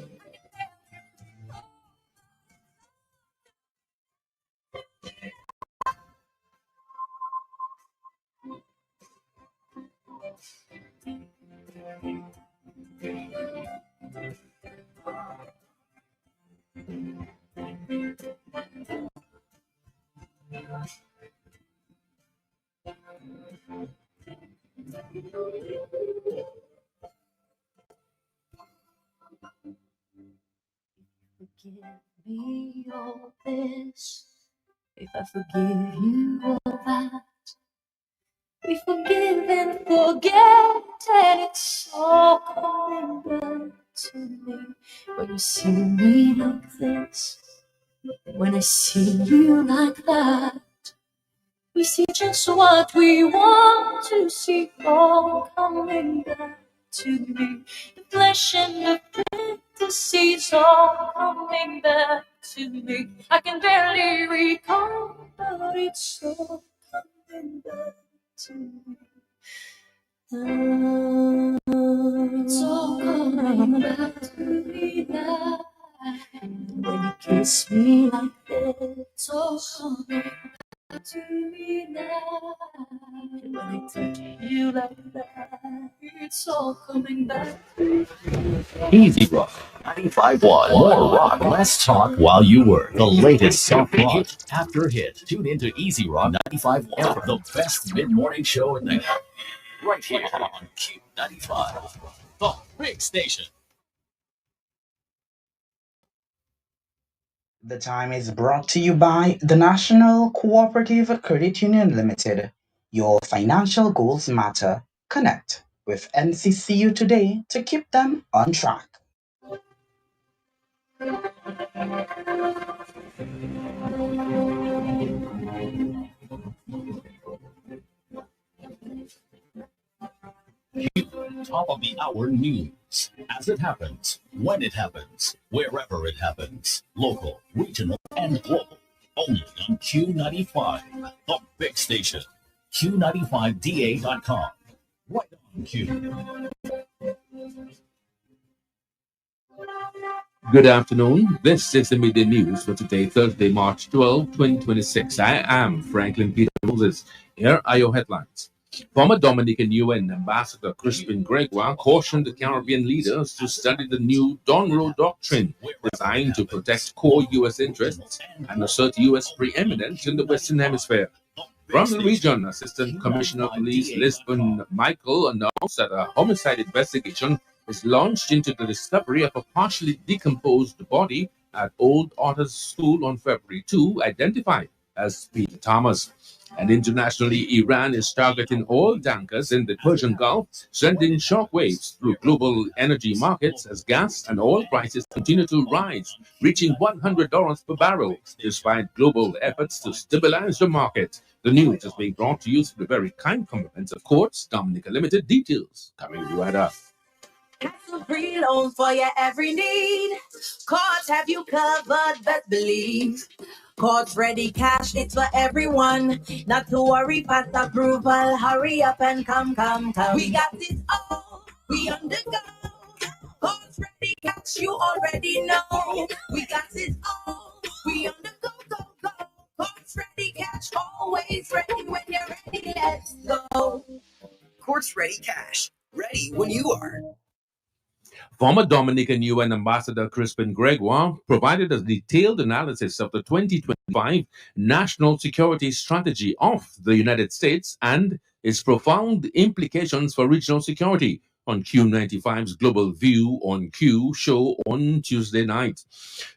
Forgive me all this. If I forgive you all that, we forgive and forget, and it's all coming back to me. When you see me like this, when I see you like that, we see just what we want to see, all coming back to me. The flesh and the fantasies all coming back to me. I can barely recall, but it's all coming back to me. It's all coming back to me now. When you kiss me like that, it's all coming back to me now. And when I touch you like that, it's all coming back. Easy Rock 95.1. More rock, less talk while you work. The latest soft rock after hit. Tune into Easy Rock 95.1, the best mid-morning show in the right here on Q95, the big station. The time is brought to you by the National Cooperative Credit Union Limited. Your financial goals matter. Connect with NCCU today to keep them on track. Top of the hour news. As it happens, when it happens, wherever it happens. Local, regional, and global. Only on Q95, the big station. Q95DA.com. Right on Q. Good afternoon. This is the midday news for today, Thursday, March 12, 2026. I am Franklin Peter Moses. Here are your headlines. Former Dominican UN Ambassador Crispin Gregoire cautioned the Caribbean leaders to study the new Donroe Doctrine, designed to protect core U.S. interests and assert U.S. preeminence in the Western Hemisphere. From the region, Assistant Commissioner of Police Lisbon Michael announced that a homicide investigation is launched into the discovery of a partially decomposed body at Old Otters School on February 2, identified as Peter Thomas. And internationally, Iran is targeting oil tankers in the Persian Gulf, sending shockwaves through global energy markets as gas and oil prices continue to rise, reaching $100 per barrel, despite global efforts to stabilize the market. The news is being brought to you through the very kind compliments of Quartz Dominica Limited. Details coming right up. Some free loans for your every need. Cards have you covered, best believe. Cards ready cash, it's for everyone. Not to worry, fast approval. Hurry up and come. We got it all, we undergo. Cards ready cash, you already know. We got it all, we undergo. Cards ready cash, always ready when you're ready. Let's go. Quartz Ready Cash, ready when you are. Former Dominican UN Ambassador Crispin Gregoire provided a detailed analysis of the 2025 National Security Strategy of the United States and its profound implications for regional security on Q95's Global View on Q show on Tuesday night.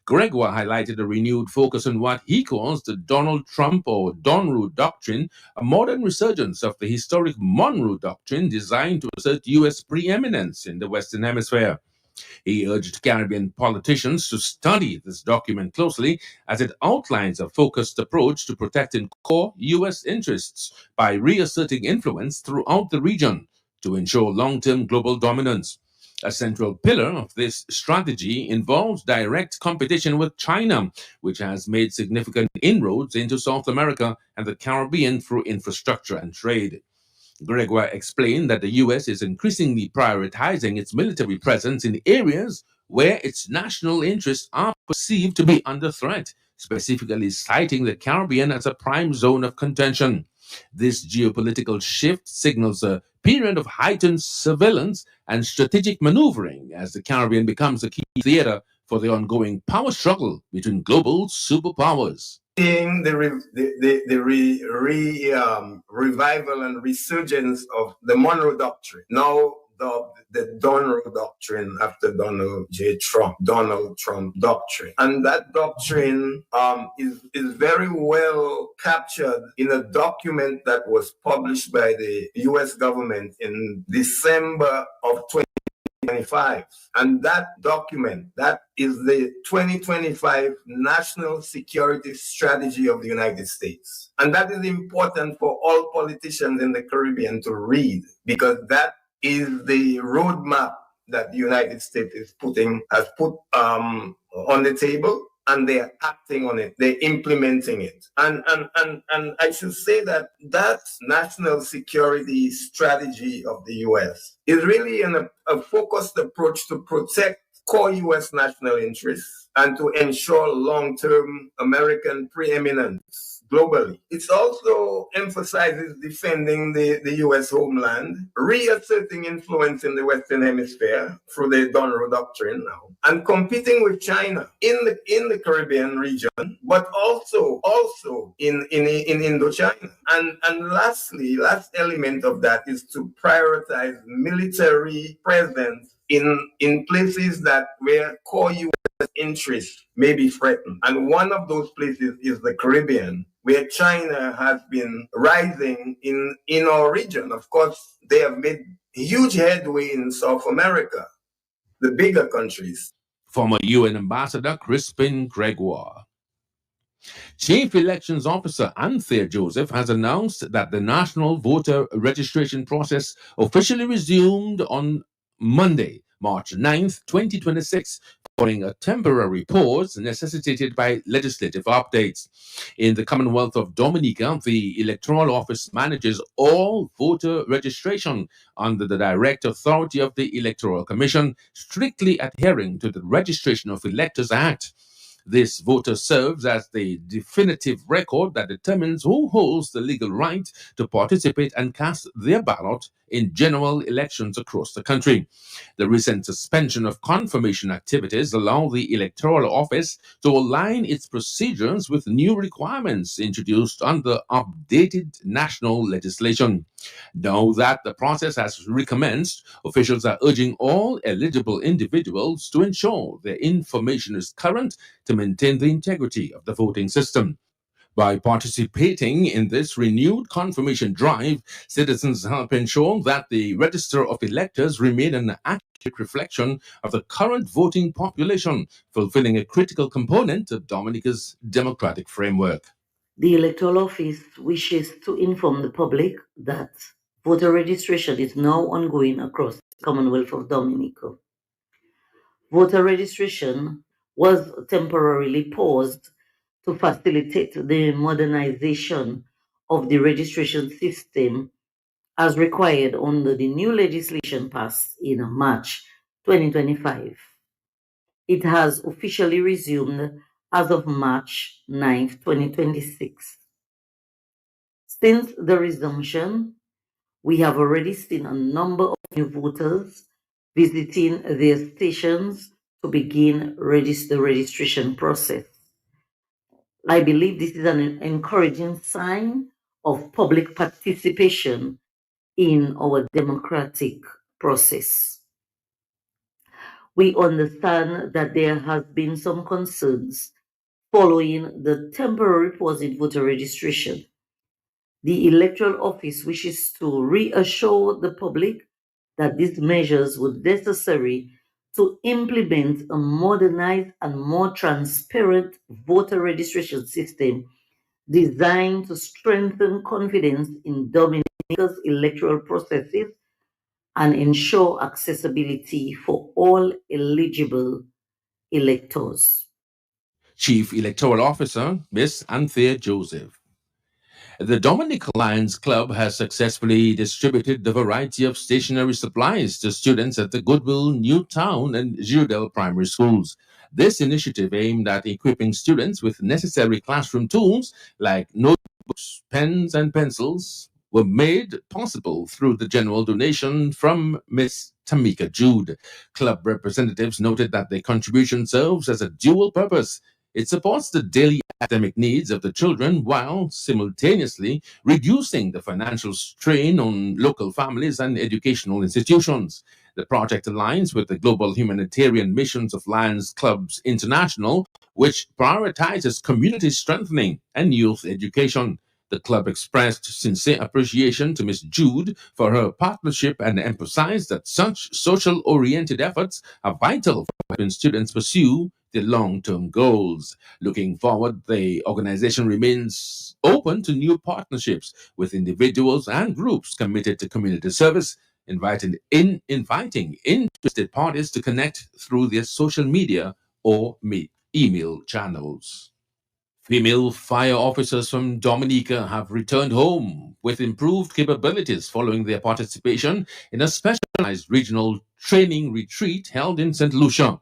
Gregoire highlighted a renewed focus on what he calls the Donald Trump or Donroe Doctrine, a modern resurgence of the historic Monroe Doctrine designed to assert U.S. preeminence in the Western Hemisphere. He urged Caribbean politicians to study this document closely as it outlines a focused approach to protecting core U.S. interests by reasserting influence throughout the region to ensure long-term global dominance. A central pillar of this strategy involves direct competition with China, which has made significant inroads into South America and the Caribbean through infrastructure and trade. Gregoire explained that the U.S. is increasingly prioritizing its military presence in areas where its national interests are perceived to be under threat, specifically citing the Caribbean as a prime zone of contention. This geopolitical shift signals a period of heightened surveillance and strategic maneuvering as the Caribbean becomes a key theater for the ongoing power struggle between global superpowers. Seeing the revival and resurgence of the Monroe Doctrine, now the Donroe Doctrine after Donald Trump Doctrine. And that doctrine is very well captured in a document that was published by the U.S. government in December of 2020 2025. And that document, that is the 2025 National Security Strategy of the United States. And that is important for all politicians in the Caribbean to read, because that is the roadmap that the United States has put on the table, and they're acting on it, they're implementing it. And I should say that national security strategy of the US is really a focused approach to protect core US national interests and to ensure long-term American preeminence globally. It also emphasizes defending the US homeland, reasserting influence in the Western Hemisphere through the Donroe Doctrine now, and competing with China in the Caribbean region, but also in Indochina. And lastly, last element of that is to prioritize military presence in places where core U.S. interests may be threatened. And one of those places is the Caribbean, where China has been rising in our region. Of course, they have made huge headway in South America, the bigger countries. Former UN Ambassador Crispin Gregoire. Chief Elections Officer Anthea Joseph has announced that the national voter registration process officially resumed on Monday, March 9th, 2026, following a temporary pause necessitated by legislative updates. In the Commonwealth of Dominica, the Electoral Office manages all voter registration under the direct authority of the Electoral Commission, strictly adhering to the Registration of Electors Act. This voter serves as the definitive record that determines who holds the legal right to participate and cast their ballot in general elections across the country. The recent suspension of confirmation activities allow the Electoral Office to align its procedures with new requirements introduced under updated national legislation. Now that the process has recommenced, officials are urging all eligible individuals to ensure their information is current to maintain the integrity of the voting system. By participating in this renewed confirmation drive, citizens help ensure that the register of electors remain an accurate reflection of the current voting population, fulfilling a critical component of Dominica's democratic framework. The Electoral Office wishes to inform the public that voter registration is now ongoing across the Commonwealth of Dominica. Voter registration was temporarily paused to facilitate the modernization of the registration system as required under the new legislation passed in March 2025. It has officially resumed as of March 9, 2026. Since the resumption, we have already seen a number of new voters visiting their stations to begin the registration process. I believe this is an encouraging sign of public participation in our democratic process. We understand that there has been some concerns following the temporary pause in voter registration. The Electoral Office wishes to reassure the public that these measures were necessary to implement a modernized and more transparent voter registration system designed to strengthen confidence in Dominica's electoral processes and ensure accessibility for all eligible electors. Chief Electoral Officer, Miss Anthea Joseph. The Dominica Lions Club has successfully distributed the variety of stationery supplies to students at the Goodwill, Newtown, and Girdell primary schools. This initiative aimed at equipping students with necessary classroom tools like notebooks, pens, and pencils were made possible through the general donation from Miss Tamika Jude. Club representatives noted that their contribution serves as a dual purpose. It supports the daily academic needs of the children while simultaneously reducing the financial strain on local families and educational institutions. The project aligns with the global humanitarian missions of Lions Clubs International, which prioritizes community strengthening and youth education. The club expressed sincere appreciation to Miss Jude for her partnership and emphasized that such social-oriented efforts are vital for helping students pursue their long-term goals. Looking forward, the organization remains open to new partnerships with individuals and groups committed to community service, inviting interested parties to connect through their social media or email channels. Female fire officers from Dominica have returned home with improved capabilities following their participation in a specialized regional training retreat held in St. Lucia.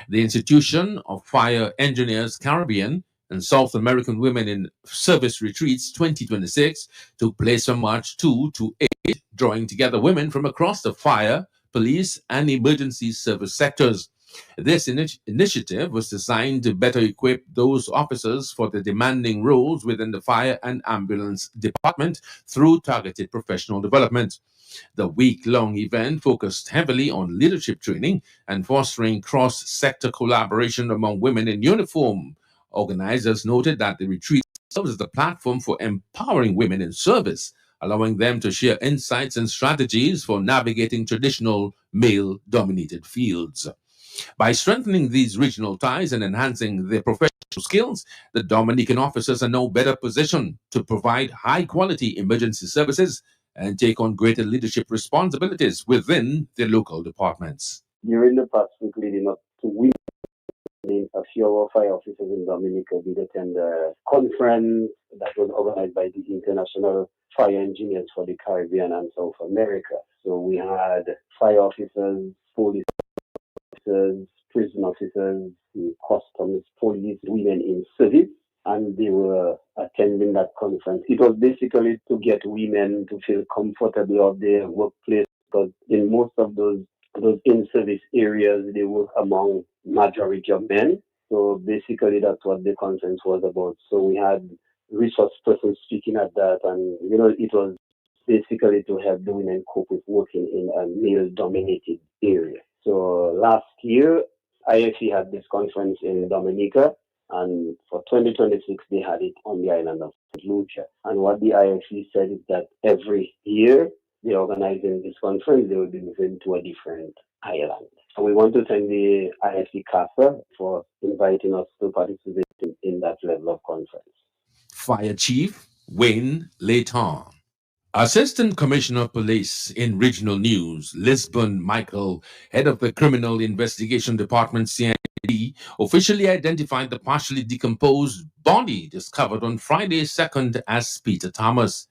The Institution of Fire Engineers Caribbean and South American Women in Service Retreats 2026 took place from March 2 to 8, drawing together women from across the fire, police, and emergency service sectors. This initiative was designed to better equip those officers for the demanding roles within the fire and ambulance department through targeted professional development. The week long event focused heavily on leadership training and fostering cross sector collaboration among women in uniform. Organizers noted that the retreat serves as the platform for empowering women in service, allowing them to share insights and strategies for navigating traditional male dominated fields. By strengthening these regional ties and enhancing their professional skills, the Dominican officers are now better positioned to provide high quality emergency services and take on greater leadership responsibilities within their local departments. During the past week leading up to week, a few of our fire officers in Dominica did attend a conference that was organized by the International Fire Engineers for the Caribbean and South America. So we had fire officers, police officers, prison officers, customs, police, women in service, and they were attending that conference. It was basically to get women to feel comfortable of their workplace, because in most of those in-service areas, they work among majority of men. So basically, that's what the conference was about. So we had resource persons speaking at that, and it was basically to help the women cope with working in a male-dominated area. So last year, IFE had this conference in Dominica, and for 2026, they had it on the island of St. Lucia. And what the IFE said is that every year they're organizing this conference, they will be moving to a different island. So we want to thank the IFE CASA for inviting us to participate in that level of conference. Fire Chief Wayne Layton. Assistant Commissioner of Police in Regional News, Lisbon Michael, head of the Criminal Investigation Department, CID, officially identified the partially decomposed body discovered on Friday 2nd as Peter Thomas.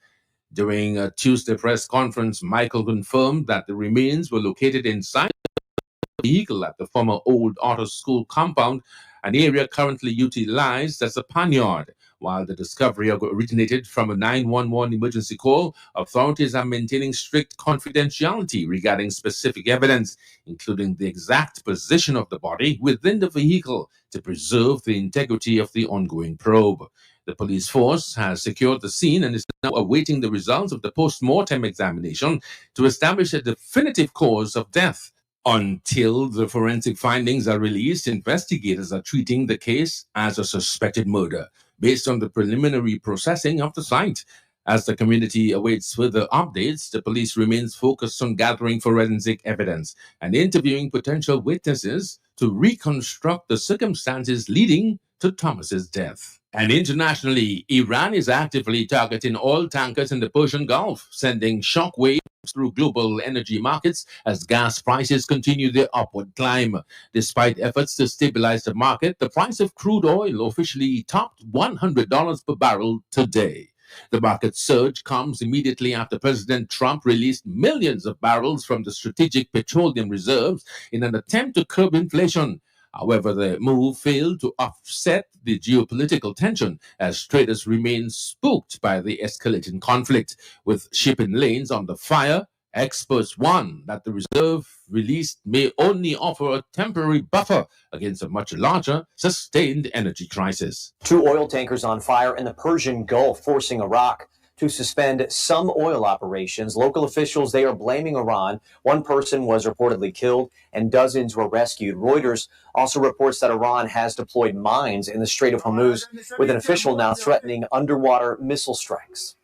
During a Tuesday press conference, Michael confirmed that the remains were located inside the vehicle at the former Old Auto School compound, an area currently utilized as a panyard. While the discovery originated from a 911 emergency call, authorities are maintaining strict confidentiality regarding specific evidence, including the exact position of the body within the vehicle, to preserve the integrity of the ongoing probe. The police force has secured the scene and is now awaiting the results of the post-mortem examination to establish a definitive cause of death. Until the forensic findings are released, investigators are treating the case as a suspected murder based on the preliminary processing of the site. As the community awaits further updates, the police remains focused on gathering forensic evidence and interviewing potential witnesses to reconstruct the circumstances leading to Thomas's death. And internationally, Iran is actively targeting oil tankers in the Persian Gulf, sending shockwaves through global energy markets as gas prices continue their upward climb. Despite efforts to stabilize the market, the price of crude oil officially topped $100 per barrel today. The market surge comes immediately after President Trump released millions of barrels from the strategic petroleum reserves in an attempt to curb inflation. However, the move failed to offset the geopolitical tension as traders remain spooked by the escalating conflict. With shipping lanes under fire, experts warn that the reserve released may only offer a temporary buffer against a much larger, sustained energy crisis. 2 oil tankers on fire in the Persian Gulf, forcing Iraq to suspend some oil operations. Local officials, they are blaming Iran. One person was reportedly killed and dozens were rescued. Reuters also reports that Iran has deployed mines in the Strait of Hormuz, with an official now threatening underwater missile strikes.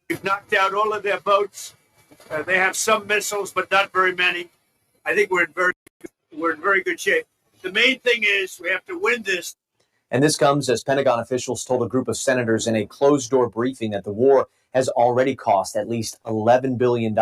We've knocked out all of their boats. They have some missiles, but not very many. I think we're in very good shape. The main thing is we have to win this. And this comes as Pentagon officials told a group of senators in a closed-door briefing that the war has already cost at least $11 billion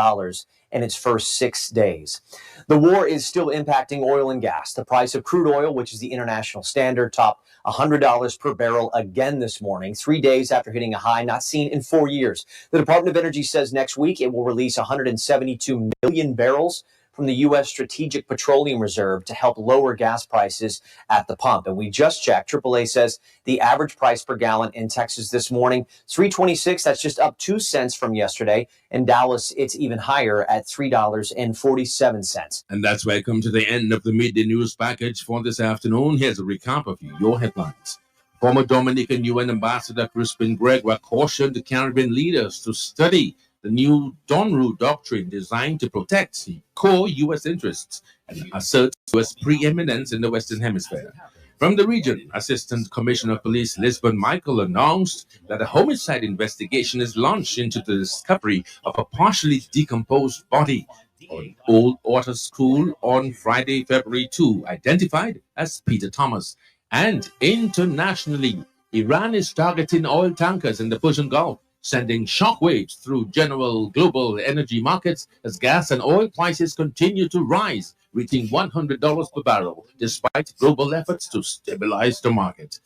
in its first 6 days. The war is still impacting oil and gas. The price of crude oil, which is the international standard, topped $100 per barrel again this morning, 3 days after hitting a high not seen in 4 years. The Department of Energy says next week it will release 172 million barrels from the U.S. Strategic Petroleum Reserve to help lower gas prices at the pump. And we just checked. AAA says the average price per gallon in Texas this morning, $3.26. That's just up 2 cents from yesterday. In Dallas, it's even higher at $3.47. And that's where I come to the end of the midday news package for this afternoon. Here's a recap of your headlines. Former Dominican UN Ambassador Crispin Gregoire cautioned the Caribbean leaders to study the new Donru doctrine designed to protect the core U.S. interests and assert U.S. preeminence in the Western Hemisphere. From the region, Assistant Commissioner of Police Lisbon Michael announced that a homicide investigation is launched into the discovery of a partially decomposed body on Old Orta School on Friday, February 2, identified as Peter Thomas. And internationally, Iran is targeting oil tankers in the Persian Gulf, sending shockwaves through general global energy markets as gas and oil prices continue to rise, reaching $100 per barrel, despite global efforts to stabilize the market.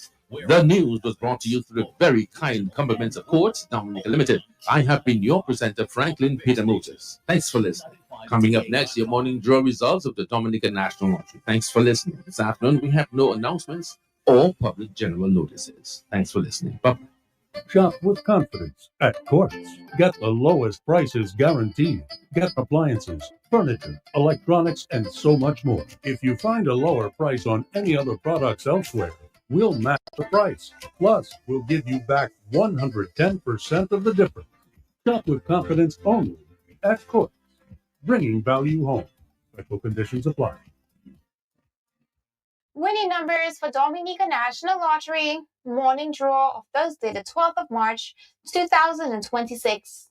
The news was brought to you through the very kind compliments of Quartz Dominica Limited. I have been your presenter, Franklin Peter Moses. Thanks for listening. Coming up next, your morning draw results of the Dominica National Lottery. Thanks for listening. This afternoon, we have no announcements or public general notices. Thanks for listening. Bye. Shop with confidence at Quartz. Get the lowest prices guaranteed. Get appliances, furniture, electronics, and so much more. If you find a lower price on any other products elsewhere, we'll match the price. Plus, we'll give you back 110% of the difference. Shop with confidence only at Quartz. Bringing value home. Special conditions apply. Winning numbers for Dominica National Lottery morning draw of Thursday, the 12th of March, 2026.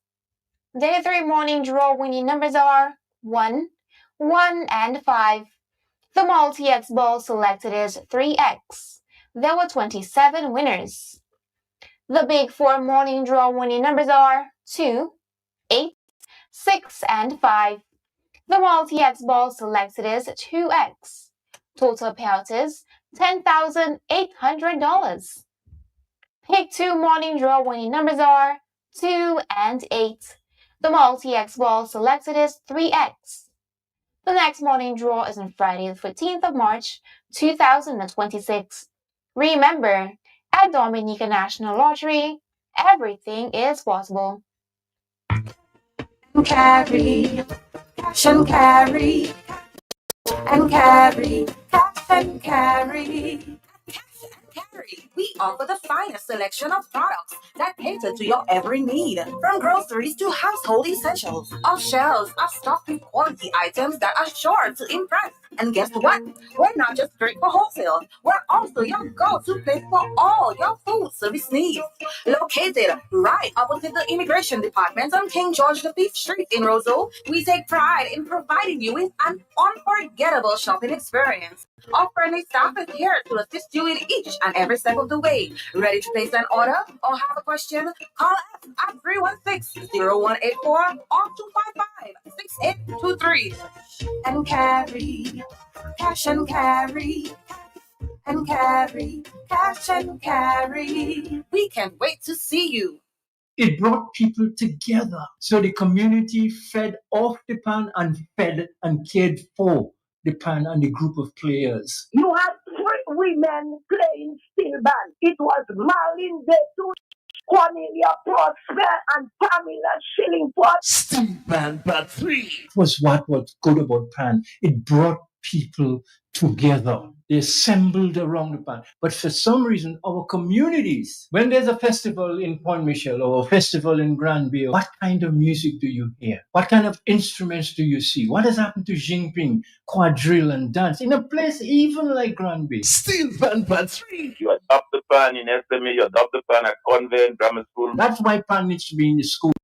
Day 3 morning draw winning numbers are 1, 1, and 5. The multi-X ball selected is 3X. There were 27 winners. The Big 4 morning draw winning numbers are 2, 8, 6, and 5. The multi-X ball selected is 2X. Total payout is $10,800. Pick 2 morning draw winning numbers are 2 and 8. The multi-X ball selected is 3X. The next morning draw is on Friday, the 15th of March, 2026. Remember, at Dominica National Lottery, everything is possible. Carry, cash and carry, and carry, cash and carry. We offer the finest selection of products that cater to your every need, from groceries to household essentials. Our shelves are stocked with quality items that are sure to impress. And guess what? We're not just great for wholesale. We're also your go-to place for all your food service needs. Located right opposite the Immigration Department on King George V Street in Roseau, we take pride in providing you with an unforgettable shopping experience. Our friendly staff is here to assist you in each and every step of the way. Ready to place an order or have a question? Call us at 316-0184 or 255-6823. And carry, cash and carry, and carry, cash and carry. We can't wait to see you. It brought people together. So the community fed off the pan and fed and cared for the pan and the group of players. You had 3 women playing steel band. It was Marlene Detu, Cornelia Prosper, and Pamela Shillingford. Steel band part 3. Was what was good about pan. It brought people together. They assembled around the pan. But for some reason, our communities, when there's a festival in Point Michel or a festival in Granby, what kind of music do you hear? What kind of instruments do you see? What has happened to Jinping, quadrille and dance in a place even like Granby? Steel Pan Pan 3. You adopt the pan in SMA, you adopt the pan at convent, grammar school. That's why pan needs to be in the school,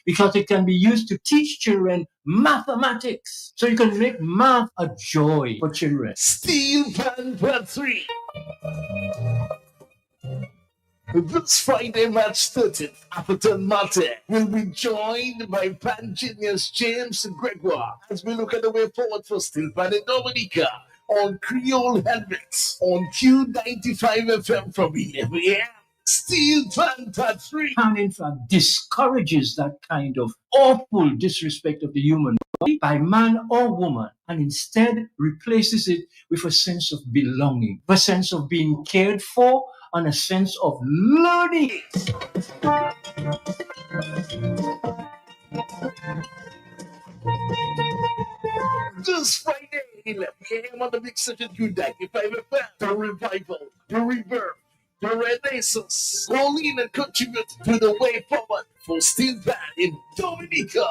because it can be used to teach children mathematics. So you can make math a joy for children. Steel Pan Pan 3. This Friday, March 30th, Appleton Mate will be joined by Pan Genius James Gregoire as we look at the way forward for Steel Pan in Dominica on Creole Helmets on Q95 FM from 11 a.m. Steel Pan Pan 3. And in fact discourages that kind of awful disrespect of the human body by man or woman, and instead replaces it with a sense of belonging, a sense of being cared for, and a sense of learning. This Friday, 11 a.m. on the Big Session Q95 FM, the revival, the rebirth, the renaissance. Call in and contribute to the way forward for Steel Pan in Dominica.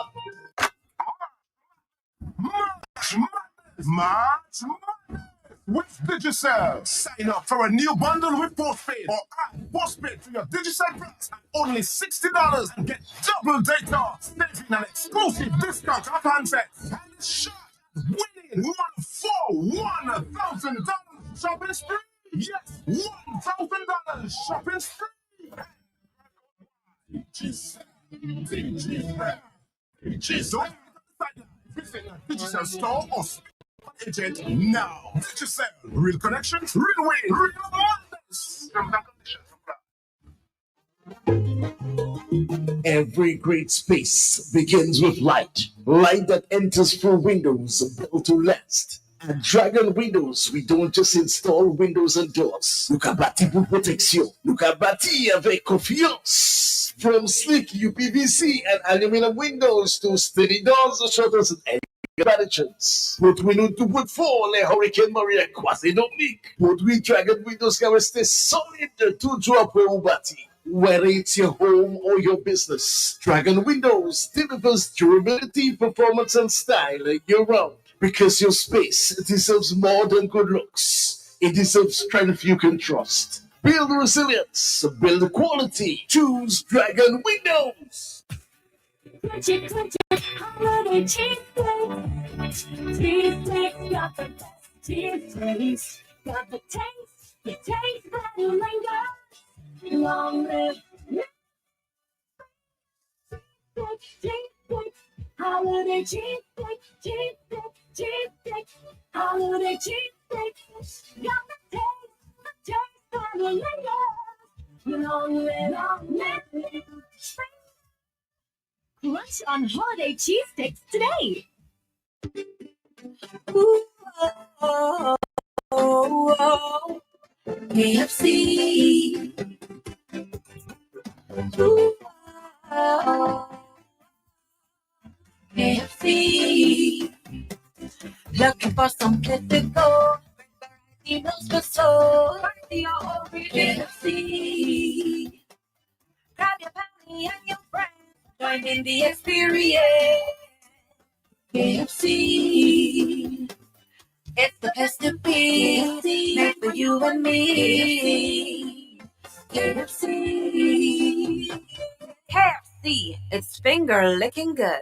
March with Digicel. Sign up for a new bundle with postpaid or add postpaid to your Digicel plans at only $60 and get double data, saving an exclusive discount off handsets. And it's shot winning $1,000 shopping spree. Yes, $1,000 shopping spree. Digicel. Visit a Digicel store or agent now. Digicel, real connections, real way, real abundance. Every great space begins with light. Light that enters through windows built to last. At Dragon Windows, we don't just install windows and doors. Nous avons bâti pour protection. Nous avons bâti avec confiance. From sleek UPVC and aluminum windows to steady doors, shutters, and managers. But we need to put for les Hurricane Maria quasi Dominique. But we Dragon Windows can stay solid to drop where we bâti. Whether it's your home or your business, Dragon Windows delivers durability, performance, and style year-round. Because your space deserves more than good looks. It deserves strength you can trust. Build resilience, build quality. Choose Dragon Windows. Holiday cheesecake, got the best cheesecakes, got the taste, the taste that will linger. Long live cheesecake, holiday cheesecake, cheesecake, holiday cheesecake, got the taste that will linger. Long live. Lunch on holiday cheesesteaks today. Ooh, oh, oh, oh. KFC. Ooh, oh, KFC. Looking for some place to go. He knows for so. KFC. Grab your family and your friends. Join in the experience. KFC. It's the place to be. Made for you and me. KFC. KFC. It's finger licking good.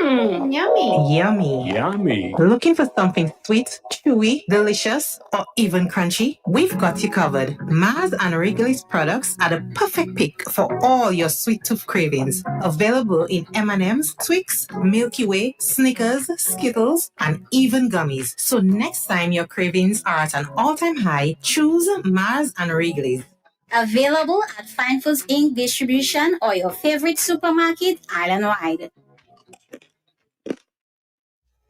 Yummy. Yummy. Looking for something sweet, chewy, delicious, or even crunchy? We've got you covered. Mars and Wrigley's products are the perfect pick for all your sweet tooth cravings. Available in M&M's, Twix, Milky Way, Snickers, Skittles, and even gummies. So next time your cravings are at an all-time high, choose Mars and Wrigley's. Available at Fine Foods Inc. distribution or your favorite supermarket island-wide.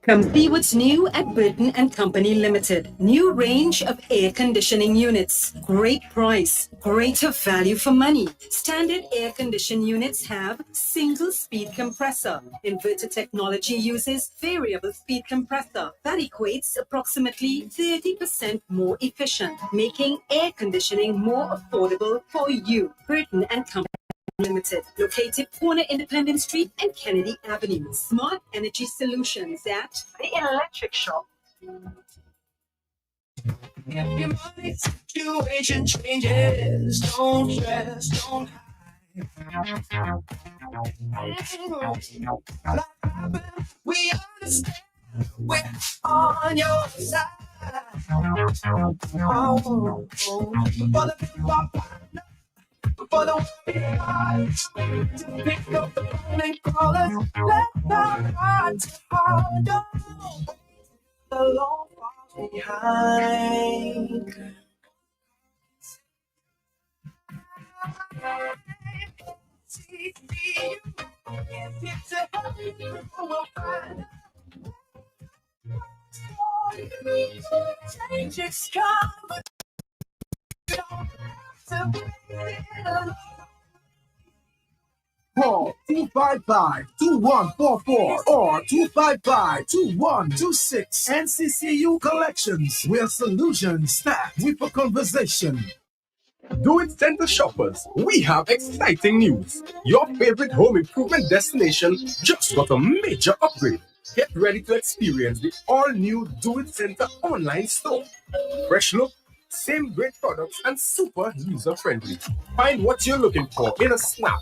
Come see what's new at Burton and Company Limited. New range of air conditioning units. Great price. Greater value for money. Standard air conditioning units have single speed compressor. Inverter technology uses variable speed compressor. That equates approximately 30% more efficient, making air conditioning more affordable for you. Burton and Company Limited, located corner Independence Street and Kennedy Avenue. Smart energy solutions at the Electric Shop. If your money situation changes, don't stress, don't hide. Like happened, we understand we're on your side. Oh, for the people, for the ones to pick up the phone and call us, let our hearts hold on. The long falls behind. See you. If it's a happy, we'll find change is coming. Don't have to wait alone. Call 255-2144 or 255-2126. NCCU Collections, where solutions start with a conversation. Do It Center shoppers, we have exciting news. Your favorite home improvement destination just got a major upgrade. Get ready to experience the all-new Do It Center online store. Fresh look, same great products, and super user-friendly. Find what you're looking for in a snap.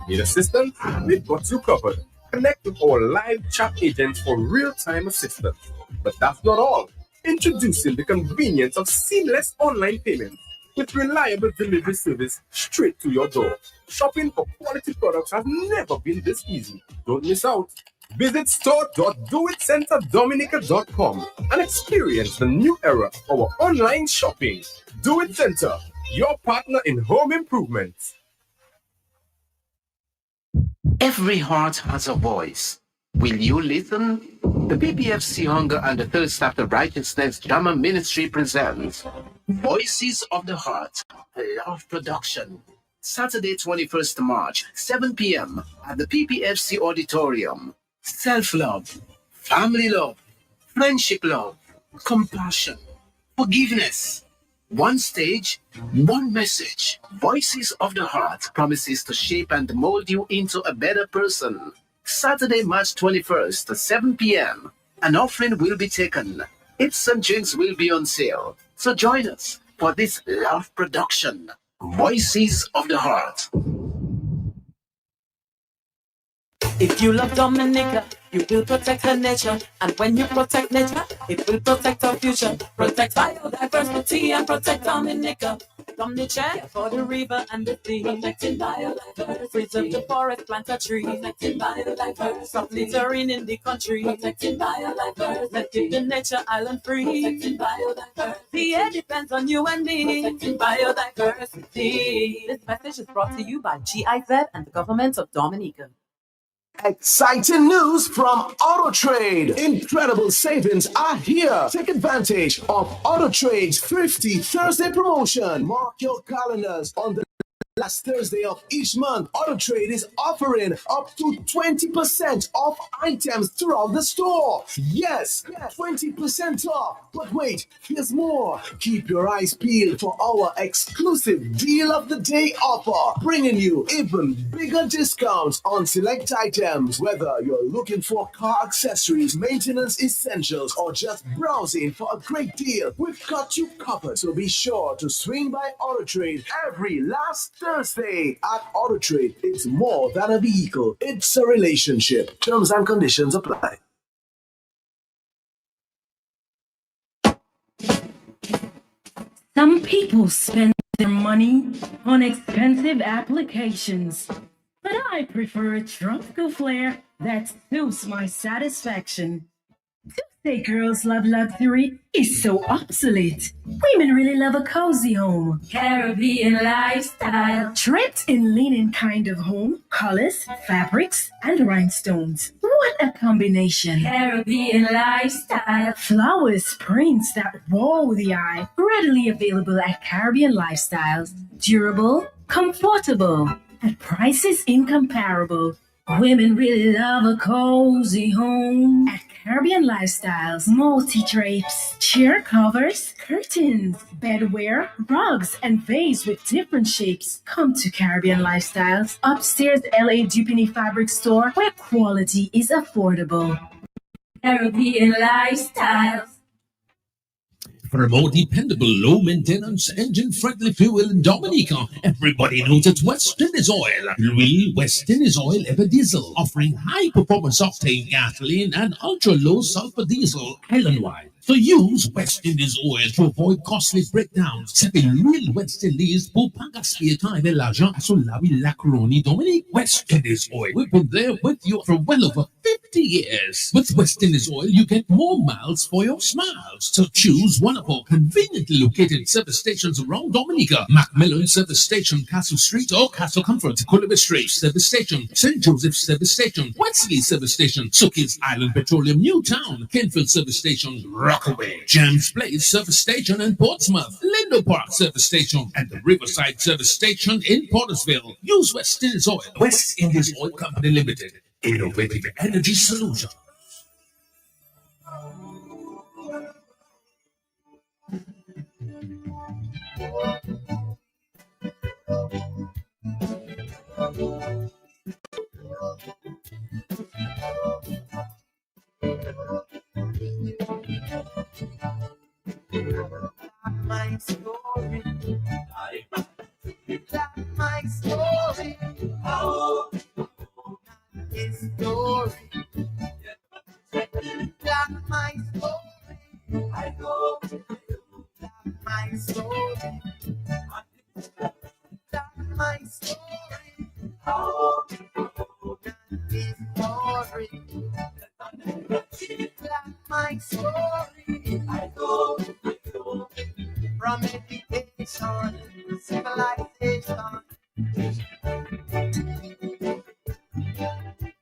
Need assistance? We've got you covered. Connect with our live chat agents for real-time assistance. But that's not all. Introducing the convenience of seamless online payments with reliable delivery service straight to your door. Shopping for quality products has never been this easy. Don't miss out. Visit store.doitcenterdominica.com and experience the new era of our online shopping. Do It Center, your partner in home improvements. Every heart has a voice. Will you listen? The PPFC Hunger and the Thirst After Righteousness Drama Ministry presents Voices of the Heart, a love production. Saturday, 21st March, 7 p.m. at the PPFC Auditorium. Self-love, family love, friendship love, compassion, forgiveness. One stage, one message. Voices of the Heart promises to shape and mold you into a better person. Saturday, March 21st at 7 p.m. An offering will be taken. It's and drinks will be on sale. So join us for this love production. Voices of the Heart. If you love Dominica, you will protect her nature. And when you protect nature, it will protect our future. Protect biodiversity and protect Dominica. Dominica for the river and the sea. Protecting biodiversity. Preserve the forest, plant a tree. Protecting biodiversity. Stop littering in the country. Protecting biodiversity. Let's keep the nature island free. Protecting biodiversity. The air depends on you and me. Protecting biodiversity. This message is brought to you by GIZ and the government of Dominica. Exciting news from AutoTrade. Incredible savings are here. Take advantage of AutoTrade's Thrifty Thursday promotion. Mark your calendars on the last Thursday of each month. AutoTrade is offering up to 20% off items throughout the store. Yes, 20% off. But wait, there's more. Keep your eyes peeled for our exclusive Deal of the Day offer, bringing you even bigger discounts on select items. Whether you're looking for car accessories, maintenance essentials, or just browsing for a great deal, we've got you covered. So be sure to swing by AutoTrade every last Thursday. At AutoTrade, it's more than a vehicle, it's a relationship. Terms and conditions apply. Some people spend their money on expensive applications, but I prefer a tropical flair that suits my satisfaction. Say girls love luxury is so obsolete. Women really love a cozy home. Caribbean lifestyle. Draped in linen kind of home. Colors, fabrics, and rhinestones. What a combination. Caribbean lifestyle. Flowers, prints that wow the eye. Readily available at Caribbean Lifestyles. Durable, comfortable, at prices incomparable. Women really love a cozy home. At Caribbean Lifestyles, multi-drapes, chair covers, curtains, bedwear, rugs, and vase with different shapes. Come to Caribbean Lifestyles, upstairs LA Dupini Fabric Store, where quality is affordable. Caribbean Lifestyles. For a more dependable, low-maintenance, engine-friendly fuel in Dominica, everybody knows it's West Indies Oil. Real West Indies Oil Ever Diesel, offering high-performance octane gasoline and ultra-low sulfur diesel island-wide. So use West Indies Oil to avoid costly breakdowns. C'est real West Indies pour pas gaspiller temps avec l'argent sur la vie Lacroni Dominique. West Indies Oil. We've been there with you for well over 50 years. With West Indies Oil, you get more miles for your smiles. So choose one of our conveniently located service stations around Dominica. Macmillan Service Station, Castle Street, or Castle Comfort, Culliver Street Service Station, St. Joseph Service Station, Wesley Service Station, Sookies Island Petroleum, Newtown, Kenfield Service Station, Rockaway, James Place Service Station in Portsmouth, Lindo Park Service Station, and the Riverside Service Station in Portersville. Use West Indies Oil. West Indies Oil Company Limited. Innovative energy solution. My story, my story, oh, his story, my story, I know, my story, my story, oh, his story, my story, I know. From education to civilization,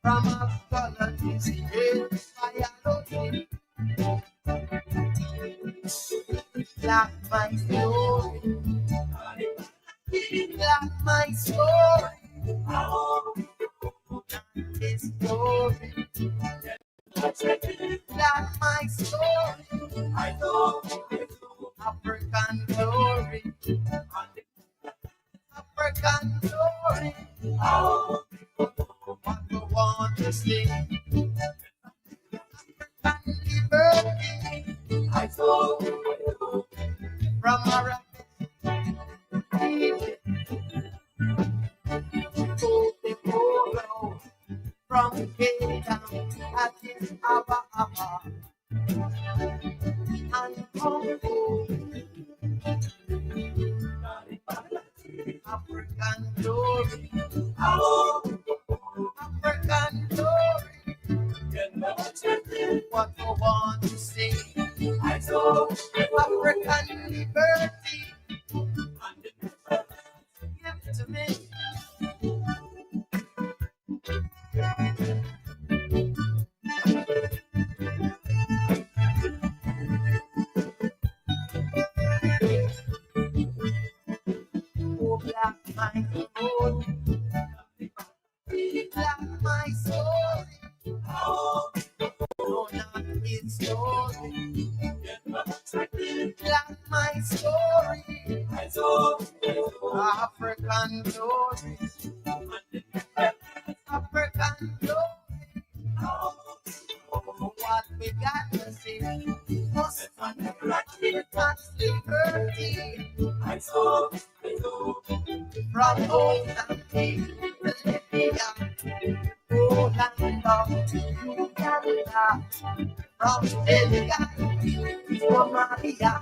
from astrology to biology, like my story, like my story, oh, his story, like my story, I know. African glory, African glory, oh, what you want to see, African liberty, I saw, from Arabic to the Polo, from Cape Town, Addis Ababa, and Congo. African glory, oh, African glory, what you want to see, I saw African liberty, give it to me. Black my soul, black my soul, oh, no, not his story, black my story, I saw African glory, African glory, oh, what we got to see, must liberty, I saw. From Mozambique to Libya, Uganda to Uganda, from Senegal to Somalia,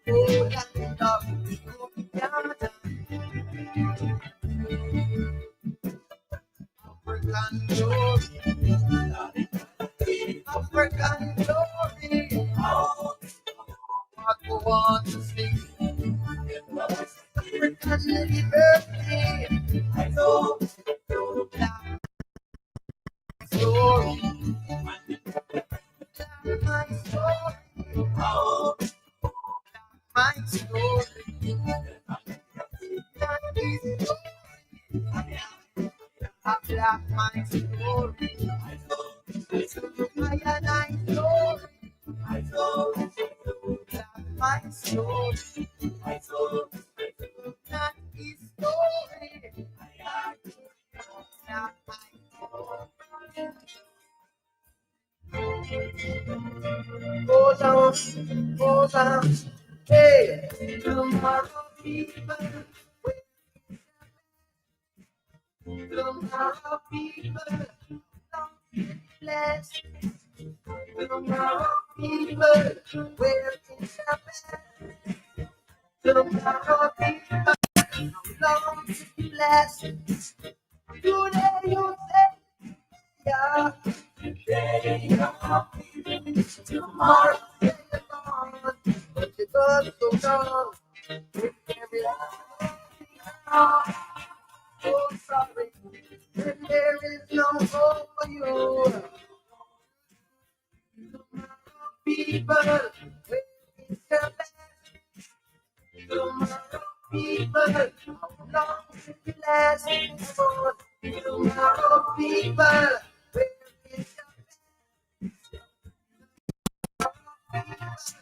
Uganda to Uganda. African glory, African glory, want to sing African little birthday. I know that story. My story. Oh, my story. That is a black my story. I and I story. I told that my story. I told that his story. Not my story. Goes on, hey, tomorrow people, tomorrow people, don't be blessed. Tomorrow people, where is the best? Tomorrow people, don't be blessed. Today you say, yeah, today you're happy. Tomorrow you're gone, but you got so gone. Every oh, sorry, when there is no hope for you. People, where is the best? Tomorrow people, how long will it last? Tomorrow people, where is the best?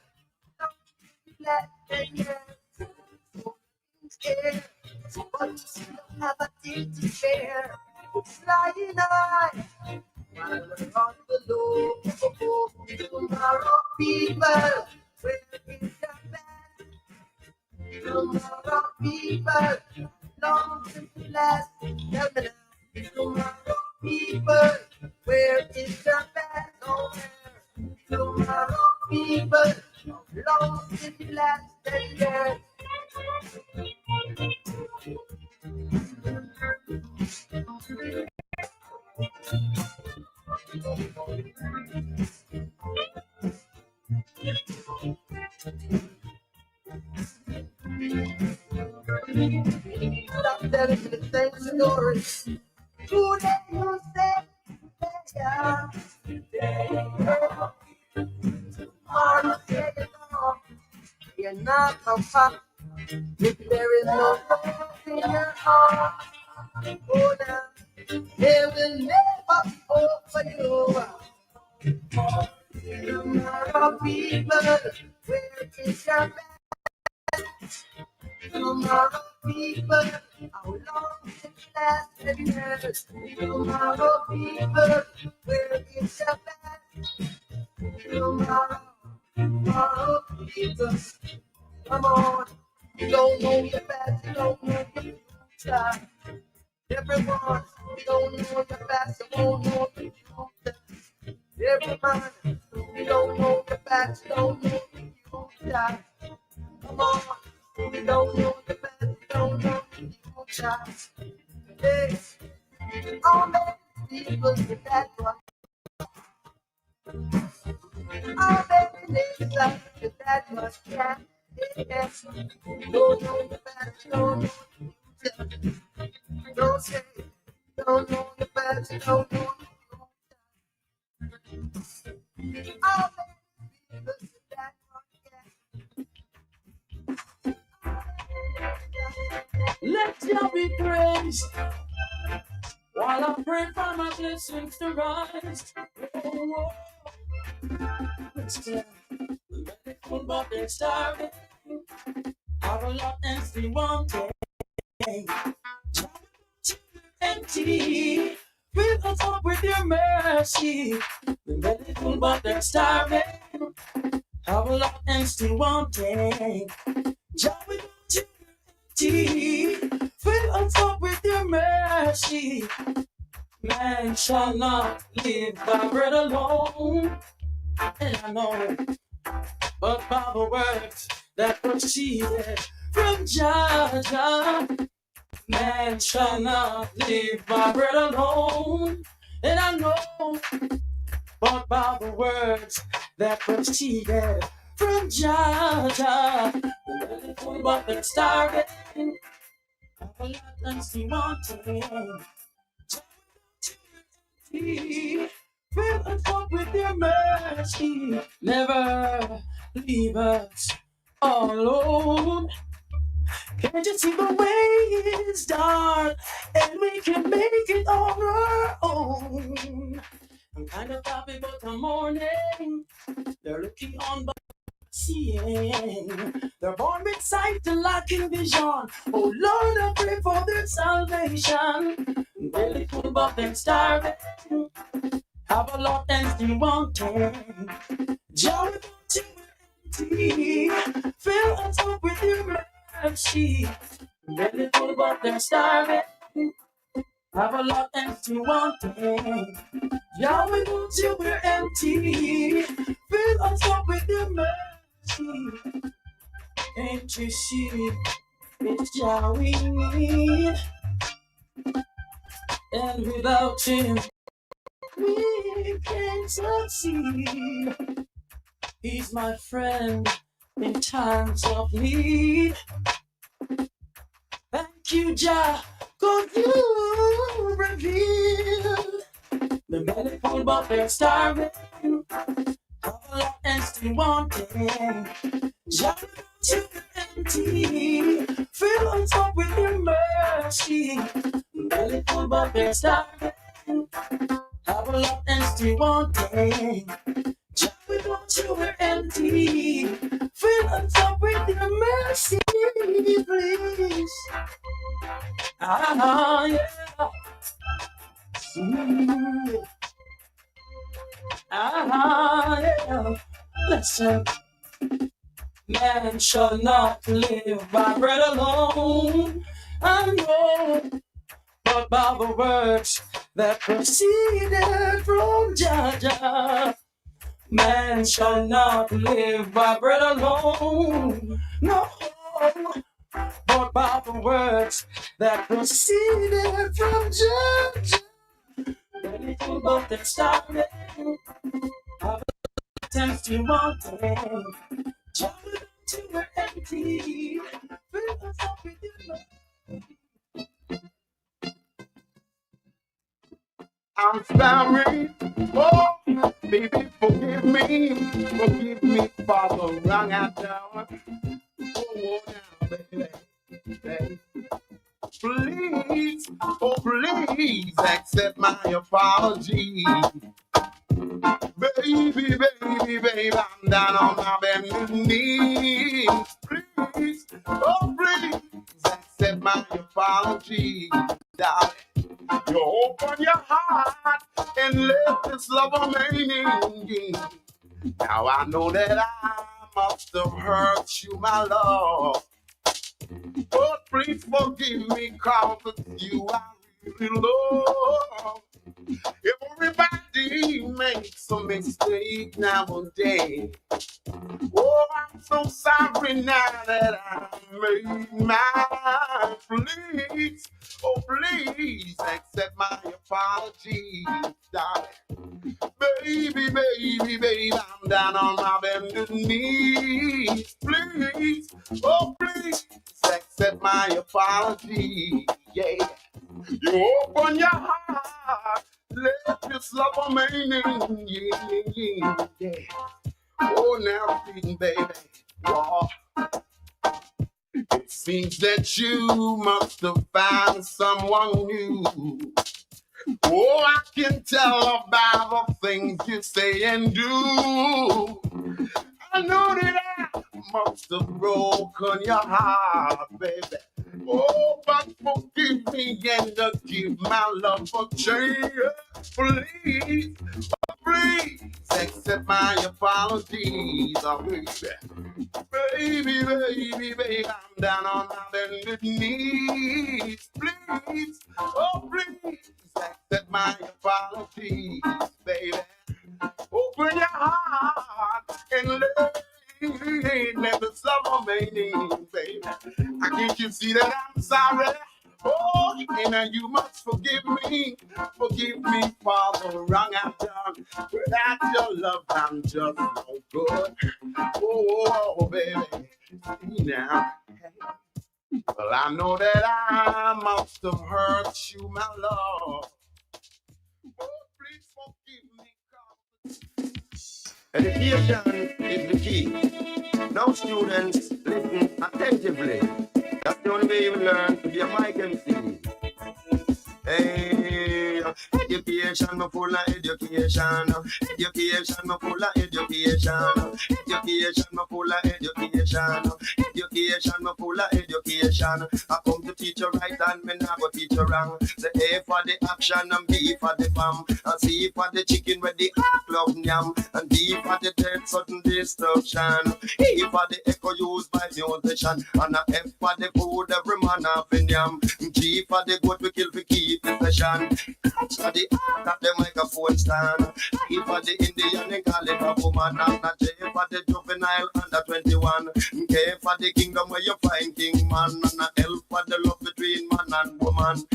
Let the year scared, but you still have a thing to share. Flying high, while we're on the low. Tomorrow people, where is the best? Tomorrow people, long to last. Tell me now, tomorrow people, where is the best? Nowhere. Tomorrow people, long to last. Tell stop telling me the same story. Today you say, yeah, tomorrow say it all. You're not a pop if there is no hope in your heart. Oh, now, there will never be hope for you. Tomorrow people, where is your best? Tomorrow people, how long will it last? Every years. Tomorrow people, where is your best? Tomorrow people, come on. You don't know your best, you don't know your future. Everyone, you don't know your best, you don't know your future. Everyone, you don't know your best, you don't know your future. Come on, you don't know your best, you don't know your future. Hey, all many people with that one. All many lives with that much can. Yes, you don't know your best, you don't know your future. Don't say, don't know your best, you don't know your future. All many people with that one can. Let Jah be praised while I pray for my blessings to rise. Oh, it's clear. Medical, but they're starving. Have a lot and still wanting. Empty. Fill us up with your mercy. The medical, but they're starving. Have a lot and still wanting. Jah, we want you empty. Fill us up with your mercy. Man shall not live by bread alone. And I know, but by the words that proceeded from Jah. Man shall not live by bread alone. And I know, but by the words that proceeded from Jah. Georgia. Belly full but they're starving. Have a lot and still wanting. Fill us up with your mercy. Never leave us all alone. Can't you see the way it's dark and we can make it on our own? I'm kind of happy about the morning. They're looking on but seeing. They're born with sight and lacking vision. Oh Lord, I pray for their salvation. Belly full but they're starving. Have a lot and still wanting. Joy without you empty. Fill us up with your mercy. Belly full but they're starving. Have a lot and still wanting. Joy without you we're empty. Fill us up with your mercy. Ain't you see? It's joy we need. And without him, we can't succeed. He's my friend in times of need. Thank you, Jah, 'cause you revealed the belly full but they're starving. Have a lot and still wanting. Jah, you empty. Fill us up with your mercy. Belly full but they're starving. Have a lot and still wanting. Just without you we're empty. Fill us up with your mercy, please. Ah, yeah. Mm. Ah, yeah. Listen. Man shall not live by bread alone. I know, but by the words that proceeded from Jah. Man shall not live by bread alone. No, but by the words that proceeded from Jah. Belly full but they're starving. Have a tempts you wanting. Just to we're empty. Fill us up with your love. I'm sorry, oh, baby, forgive me for the wrong I done. Oh, now, baby, baby, please, oh, please accept my apology. Baby, I'm down on my bended knees. Please, oh, please accept my apology, darling. You open your heart and let this love remain. Now I know that I must have hurt you, my love. But please forgive me, 'cause it's you I really love. Everybody makes a mistake nowadays. Oh, I'm so sorry now that I made mine. Please, oh please accept my apology, darling. Baby, I'm down on my bended knees. Please, oh please accept my apology, yeah. You open your heart, let this love remain, yeah. Oh, now, sweet baby, oh, it seems that you must have found someone new. Oh, I can tell about the things you say and do. I know that I must have broken your heart, baby. Oh, but forgive me and give my love a chance. Please, oh, please accept my apologies, oh, baby, I'm down on my bended knees. Please, oh, please accept my apologies, baby. Open your heart and let the summer remain, baby. I can't you see that I'm sorry? Oh, and you must forgive me for the wrong I've done. Without your love, I'm just no good. Oh, baby, see now. Well, I know that I must have hurt you, my love. Oh, please forgive me. Education is the key. Now, students, listen attentively. That's the only way you learn to be a mic MC. Hey, education, me full of education. Education, me full of education. Education, me full of education. Education, me full of education. I come to teach you right and me now go teach you wrong. The A for the action and B for the bomb. And C for the chicken with the love yam. And D for the dead sudden destruction. E for the echo used by musician. And a F for the food every man have in yam. G for the goat we kill for keep the session. H for the art at the microphone stand. E for the Indian they call it a woman. And a J for the juvenile under 21. K for the kingdom where you find king man. And a L for the love between man and woman.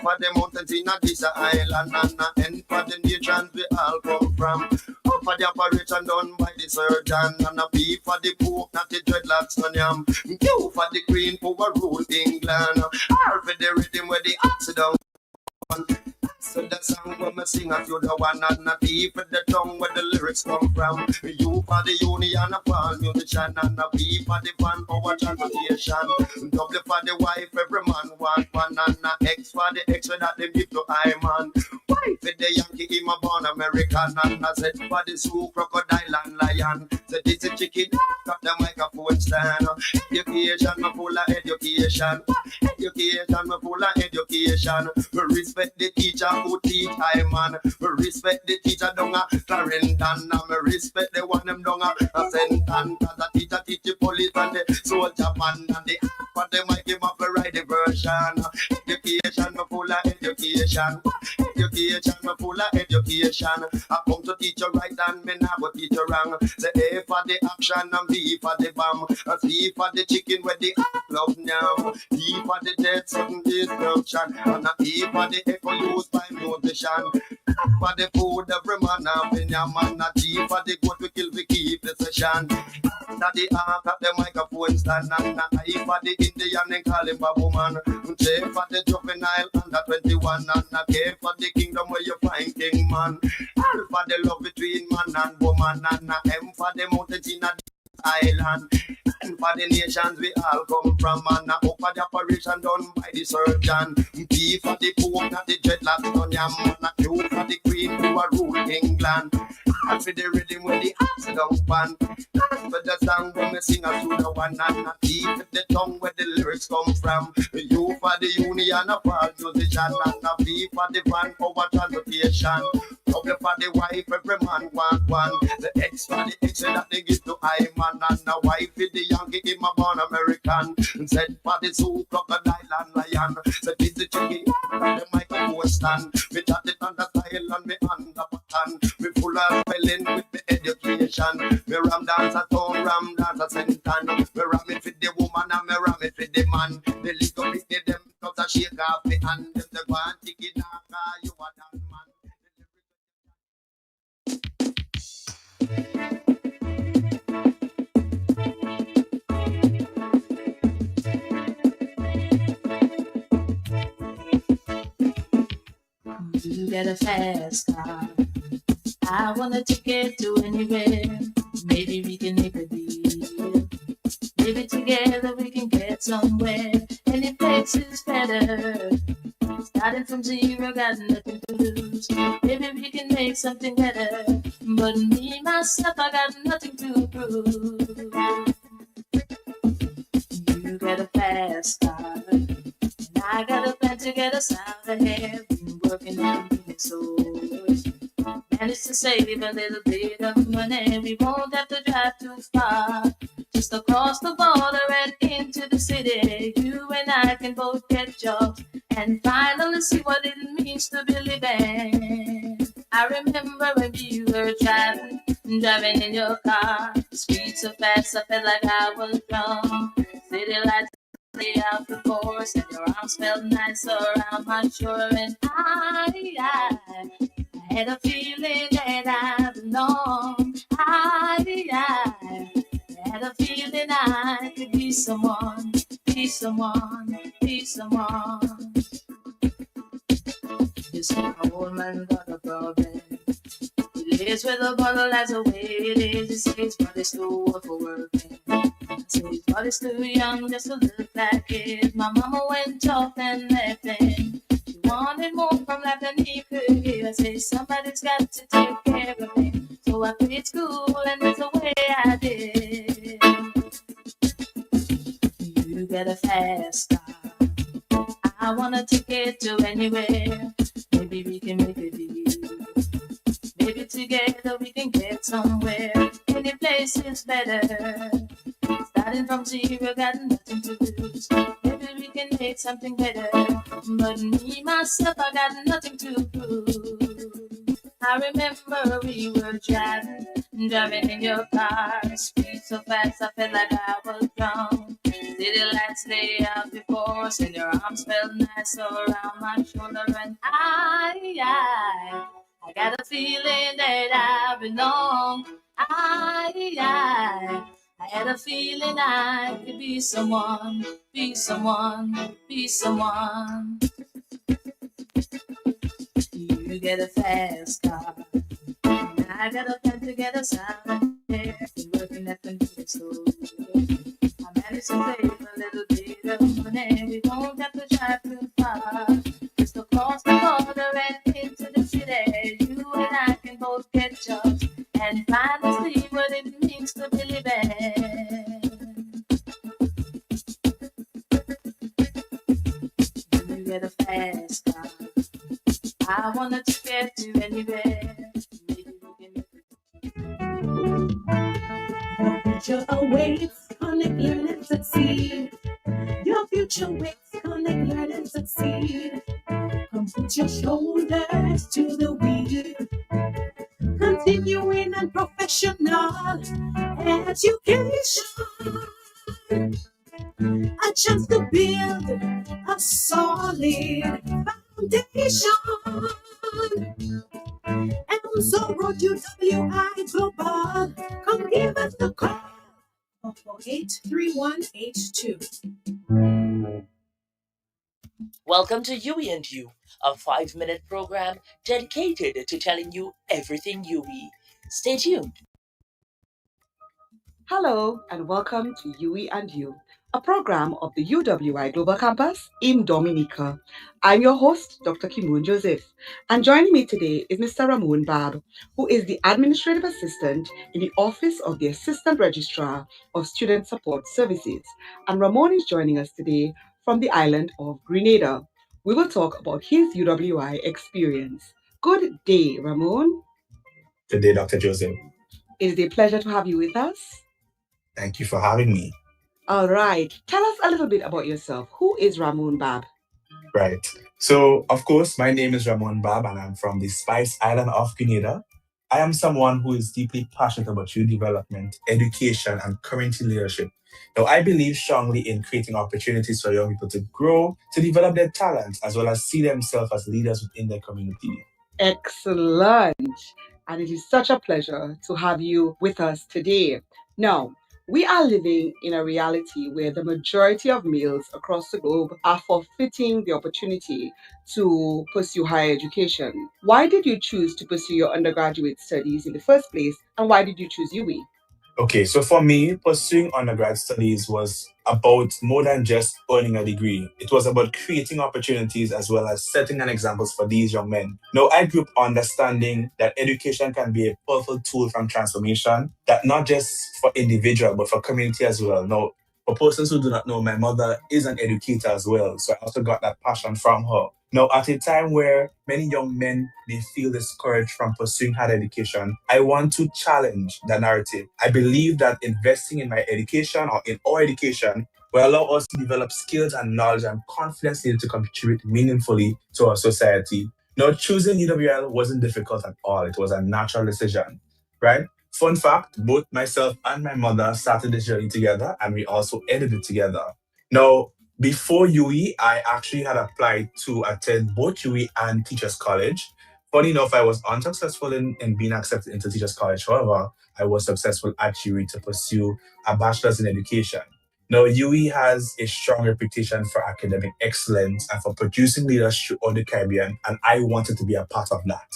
For the mountains in a this island. And a N for the nations we all come from. O for the operation done by the surgeon. And a P for the cook, not the dreadlocks on yam. Q for the queen who rule England. R for the rhythm where the accident. So the song when me sing at you the one and not P for the tongue where the lyrics come from. U for the union of all musician and a P for the fan power transportation. W for the wife every man want one and a X for the extra that they give to I man. Y for the Yankee him a born American and a Z for the zoo crocodile and lion. So this is chicken got the microphone stand. Education me full of education. Education me full of education. Respect the teacher who teach I man. Respect the teacher down a Clarendon. Me respect the one them down a St. Anne. Cause the teacher teach the police and the soldier man. And the for them I give up a right version. Education me full of education. Education me full of education. I come to teach you right and me now go teach you wrong. The A for the action and B for the bomb. And C for the chicken where the love now. D for the dead sudden destruction. And a E for the echo used by musician. F for the food every man have in your man. A G for the goat we kill we keep the session. That the ark at the microphone stand. And a I for the Indian and call him a woman. J for the juvenile under 21. And a K for the kingdom where you find king man. L for the love between man and woman. And a M for the mountains in a island. And for the nations we all come from. And a up for the operation done by the surgeon. P for the poor not the dreadlocks on yam. And a Q for the queen who a rule England. And for the rhythm with the accident band. And for the song when we sing a to the one. And a T for the tongue where the lyrics come from. U for the union of all musician. And a V for the van power transportation. W for the wife every man want one. The X for the X that they give to I man. And a Y for the Yankee him a born American. Z for the zoo crocodile and lion. So this the chicken and the microphone stand. Me chat it on the style and me under pattern. Me full of spelling with me education. Me ram dance a tone, ram dance a sentence. Me ram it for the woman and me ram it for the man. The little bit them cut a shake off me hand. Them the go and tick it off, you a done man. You get a fast car. I want a ticket to anywhere. Maybe we can make a deal. Maybe together we can get somewhere. Any place is better. Starting from zero, got nothing to lose. Maybe we can make something better. But me, myself, I got nothing to prove. You get a fast car. And I got a plan to get us out of here. Been working on it so managed to save a little bit of money. We won't have to drive too far. Just across the border and into the city. You and I can both get jobs and finally see what it means to be living. I remember when you were driving in your car. The streets so fast, I felt like I was drunk. City lights lay out before us, and your arms felt nice around my shoulder, and I had a feeling that I belonged. I had a feeling I could be someone, be someone, be someone. You see, my old man got a problem. He lives with a bottle, that's the way it is. He says his body's too old for working. So his body's too young just to look like it. My mama went off and left him. She wanted more from life than he could give. I say somebody's got to take care of him. So I quit school and that's the way I did. You get a fast car. I want a ticket to anywhere. Maybe we can make a deal. Maybe together we can get somewhere. Any place is better. Starting from zero, got nothing to lose. Maybe we can make something better. But me, myself, I got nothing to prove. I remember we were driving in your car. Speed so fast, I felt like I was drunk. City lights lay out before us, and your arms felt nice around my shoulder. And I got a feeling that I belong. I had a feeling I could be someone, be someone, be someone. You get a fast car. And I got a plan to get us out of here. Been working at the computer store. I managed to save a little bit of money. We won't have to drive too far. Just across the border and into the city. You and I can both get jobs and finally see what it means to be living. You get a fast car. I wanted to get you anywhere. Your future awaits, connect, learn and succeed. Your future waits, connect, learn and succeed. Come put your shoulders to the wheel. Continuing and professional education. A chance to build a solid foundation. And so Road UWI Global, come give us the call. 83182. Welcome to UE and You, a 5-minute program dedicated to telling you everything UE. Stay tuned. Hello and welcome to UE and You, a program of the UWI Global Campus in Dominica. I'm your host, Dr. Kimun Joseph, and joining me today is Mr. Ramon Bab, who is the Administrative Assistant in the Office of the Assistant Registrar of Student Support Services. And Ramon is joining us today from the island of Grenada. We will talk about his UWI experience. Good day, Ramon. Good day, Dr. Joseph. It is a pleasure to have you with us. Thank you for having me. All right. Tell us a little bit about yourself. Who is Ramon Bab? Right. So, of course, my name is Ramon Bab, and I'm from the Spice Island of Grenada. I am someone who is deeply passionate about youth development, education, and community leadership. Now, I believe strongly in creating opportunities for young people to grow, to develop their talents, as well as see themselves as leaders within their community. Excellent. And it is such a pleasure to have you with us today. Now, we are living in a reality where the majority of males across the globe are forfeiting the opportunity to pursue higher education. Why did you choose to pursue your undergraduate studies in the first place, and why did you choose UE? Okay, so for me, pursuing undergrad studies was about more than just earning a degree. It was about creating opportunities as well as setting an example for these young men. Now, I grew up understanding that education can be a powerful tool from transformation, that not just for individual, but for community as well. Now, for persons who do not know, my mother is an educator as well, so I also got that passion from her. Now, at a time where many young men may feel discouraged from pursuing higher education, I want to challenge the narrative. I believe that investing in my education or in our education will allow us to develop skills and knowledge and confidence needed to contribute meaningfully to our society. Now, choosing UWL wasn't difficult at all. It was a natural decision, right? Fun fact, both myself and my mother started this journey together, and we also ended it together. Now, Before UE, I actually had applied to attend both UE and Teachers College. Funny enough, I was unsuccessful in being accepted into Teachers College. However, I was successful at UE to pursue a bachelor's in education. Now, UE has a strong reputation for academic excellence and for producing leaders throughout the Caribbean, and I wanted to be a part of that.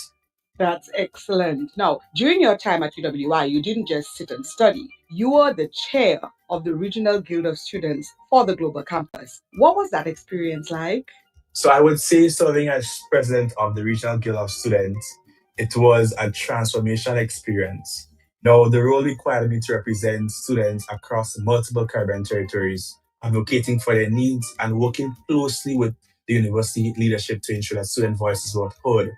That's excellent. Now, during your time at UWI, you didn't just sit and study. You were the chair of the Regional Guild of Students for the Global Campus. What was that experience like? So I would say, serving as president of the Regional Guild of Students, it was a transformational experience. Now, the role required me to represent students across multiple Caribbean territories, advocating for their needs and working closely with the university leadership to ensure that student voices were heard.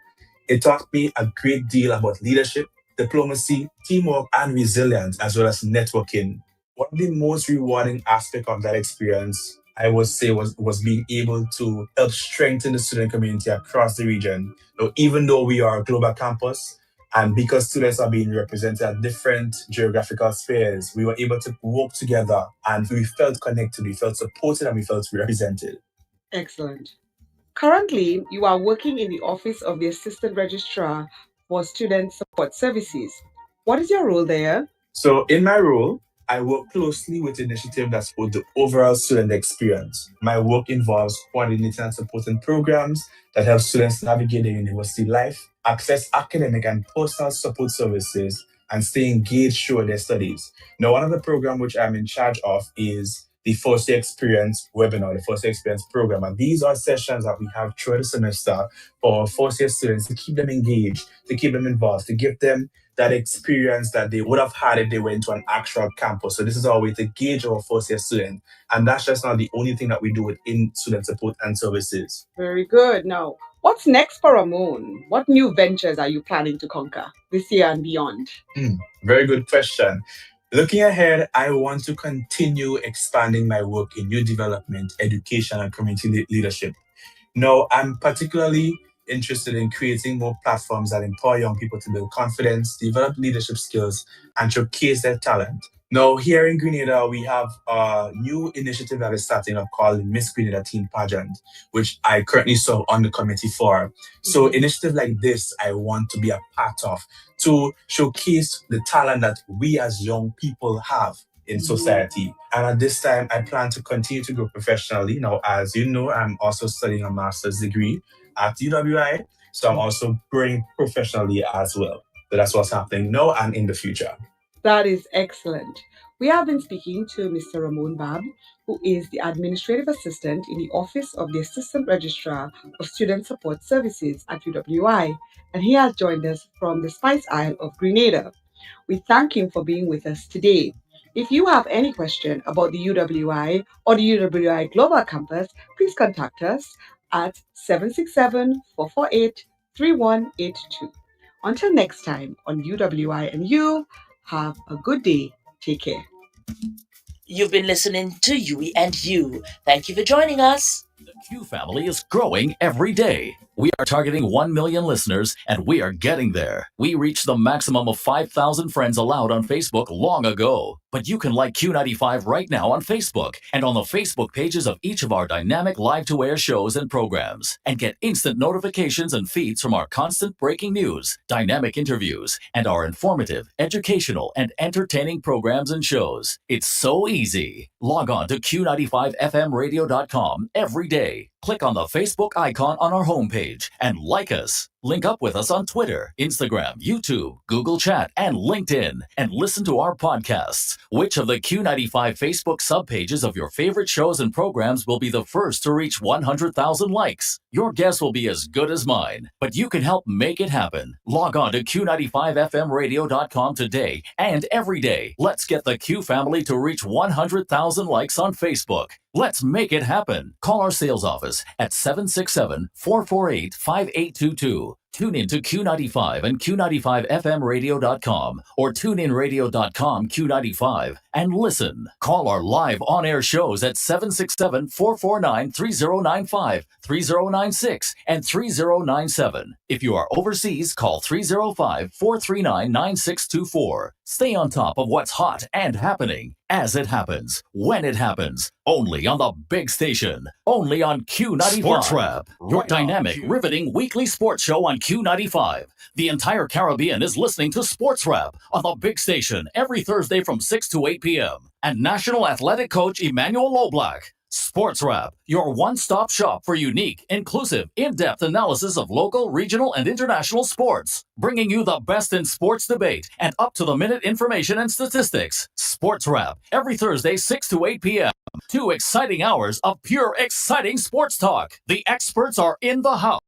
It taught me a great deal about leadership, diplomacy, teamwork, and resilience, as well as networking. One of the most rewarding aspects of that experience, I would say, was being able to help strengthen the student community across the region. So even though we are a global campus, and because students are being represented at different geographical spheres, we were able to work together and we felt connected, we felt supported, and we felt represented. Excellent. Currently, you are working in the office of the Assistant Registrar for Student Support Services. What is your role there? So in my role, I work closely with initiatives that support the overall student experience. My work involves coordinating and supporting programs that help students navigate their university life, access academic and personal support services, and stay engaged through their studies. Now, one of the programs which I'm in charge of is the First Year Experience webinar, the First Year Experience program. And these are sessions that we have throughout the semester for first year students to keep them engaged, to keep them involved, to give them that experience that they would have had if they went to an actual campus. So this is our way to gauge our first year student. And that's just not the only thing that we do within student support and services. Very good. Now, what's next for Ramon? What new ventures are you planning to conquer this year and beyond? Very good question. Looking ahead, I want to continue expanding my work in youth development, education, and community leadership. No, I'm particularly interested in creating more platforms that empower young people to build confidence, develop leadership skills, and showcase their talent. Now, here in Grenada, we have a new initiative that is starting up called the Miss Grenada Teen Pageant, which I currently serve on the committee for. So initiative like this, I want to be a part of to showcase the talent that we as young people have in society. And at this time, I plan to continue to grow professionally. Now, as you know, I'm also studying a master's degree at UWI. So I'm also growing professionally as well. So that's what's happening now and in the future. That is excellent. We have been speaking to Mr. Ramon Bab, who is the Administrative Assistant in the Office of the Assistant Registrar of Student Support Services at UWI, and he has joined us from the Spice Isle of Grenada. We thank him for being with us today. If you have any question about the UWI or the UWI Global Campus, please contact us at 767-448-3182. Until next time on UWI and You, have a good day. Take care. You've been listening to Yui and You. Thank you for joining us. The Q family is growing every day. We are targeting 1 million listeners, and we are getting there. We reached the maximum of 5,000 friends allowed on Facebook long ago. But you can like Q95 right now on Facebook and on the Facebook pages of each of our dynamic live-to-air shows and programs, and get instant notifications and feeds from our constant breaking news, dynamic interviews, and our informative, educational, and entertaining programs and shows. It's so easy. Log on to Q95FMradio.com every day. Click on the Facebook icon on our homepage and like us. Link up with us on Twitter, Instagram, YouTube, Google Chat, and LinkedIn, and listen to our podcasts. Which of the Q95 Facebook subpages of your favorite shows and programs will be the first to reach 100,000 likes? Your guess will be as good as mine, but you can help make it happen. Log on to Q95FMradio.com today and every day. Let's get the Q family to reach 100,000 likes on Facebook. Let's make it happen. Call our sales office at 767-448-5822 Tune in to Q95 and Q95FMradio.com or TuneInRadio.com Q95 and listen. Call our live on-air shows at 767-449-3095, 3096, and 3097. If you are overseas, call 305-439-9624. Stay on top of what's hot and happening as it happens, when it happens, only on the big station, only on Q95. Sports Wrap, your dynamic, riveting weekly sports show on Q95. The entire Caribbean is listening to Sports Wrap on the big station every Thursday from 6 to 8 p.m. And National Athletic Coach Emmanuel Loblack. Sports Wrap, your one-stop shop for unique, inclusive, in-depth analysis of local, regional, and international sports, bringing you the best in sports debate and up-to-the-minute information and statistics. Sports Wrap, every Thursday, 6 to 8 p.m. 2 exciting hours of pure, exciting sports talk. The experts are in the house.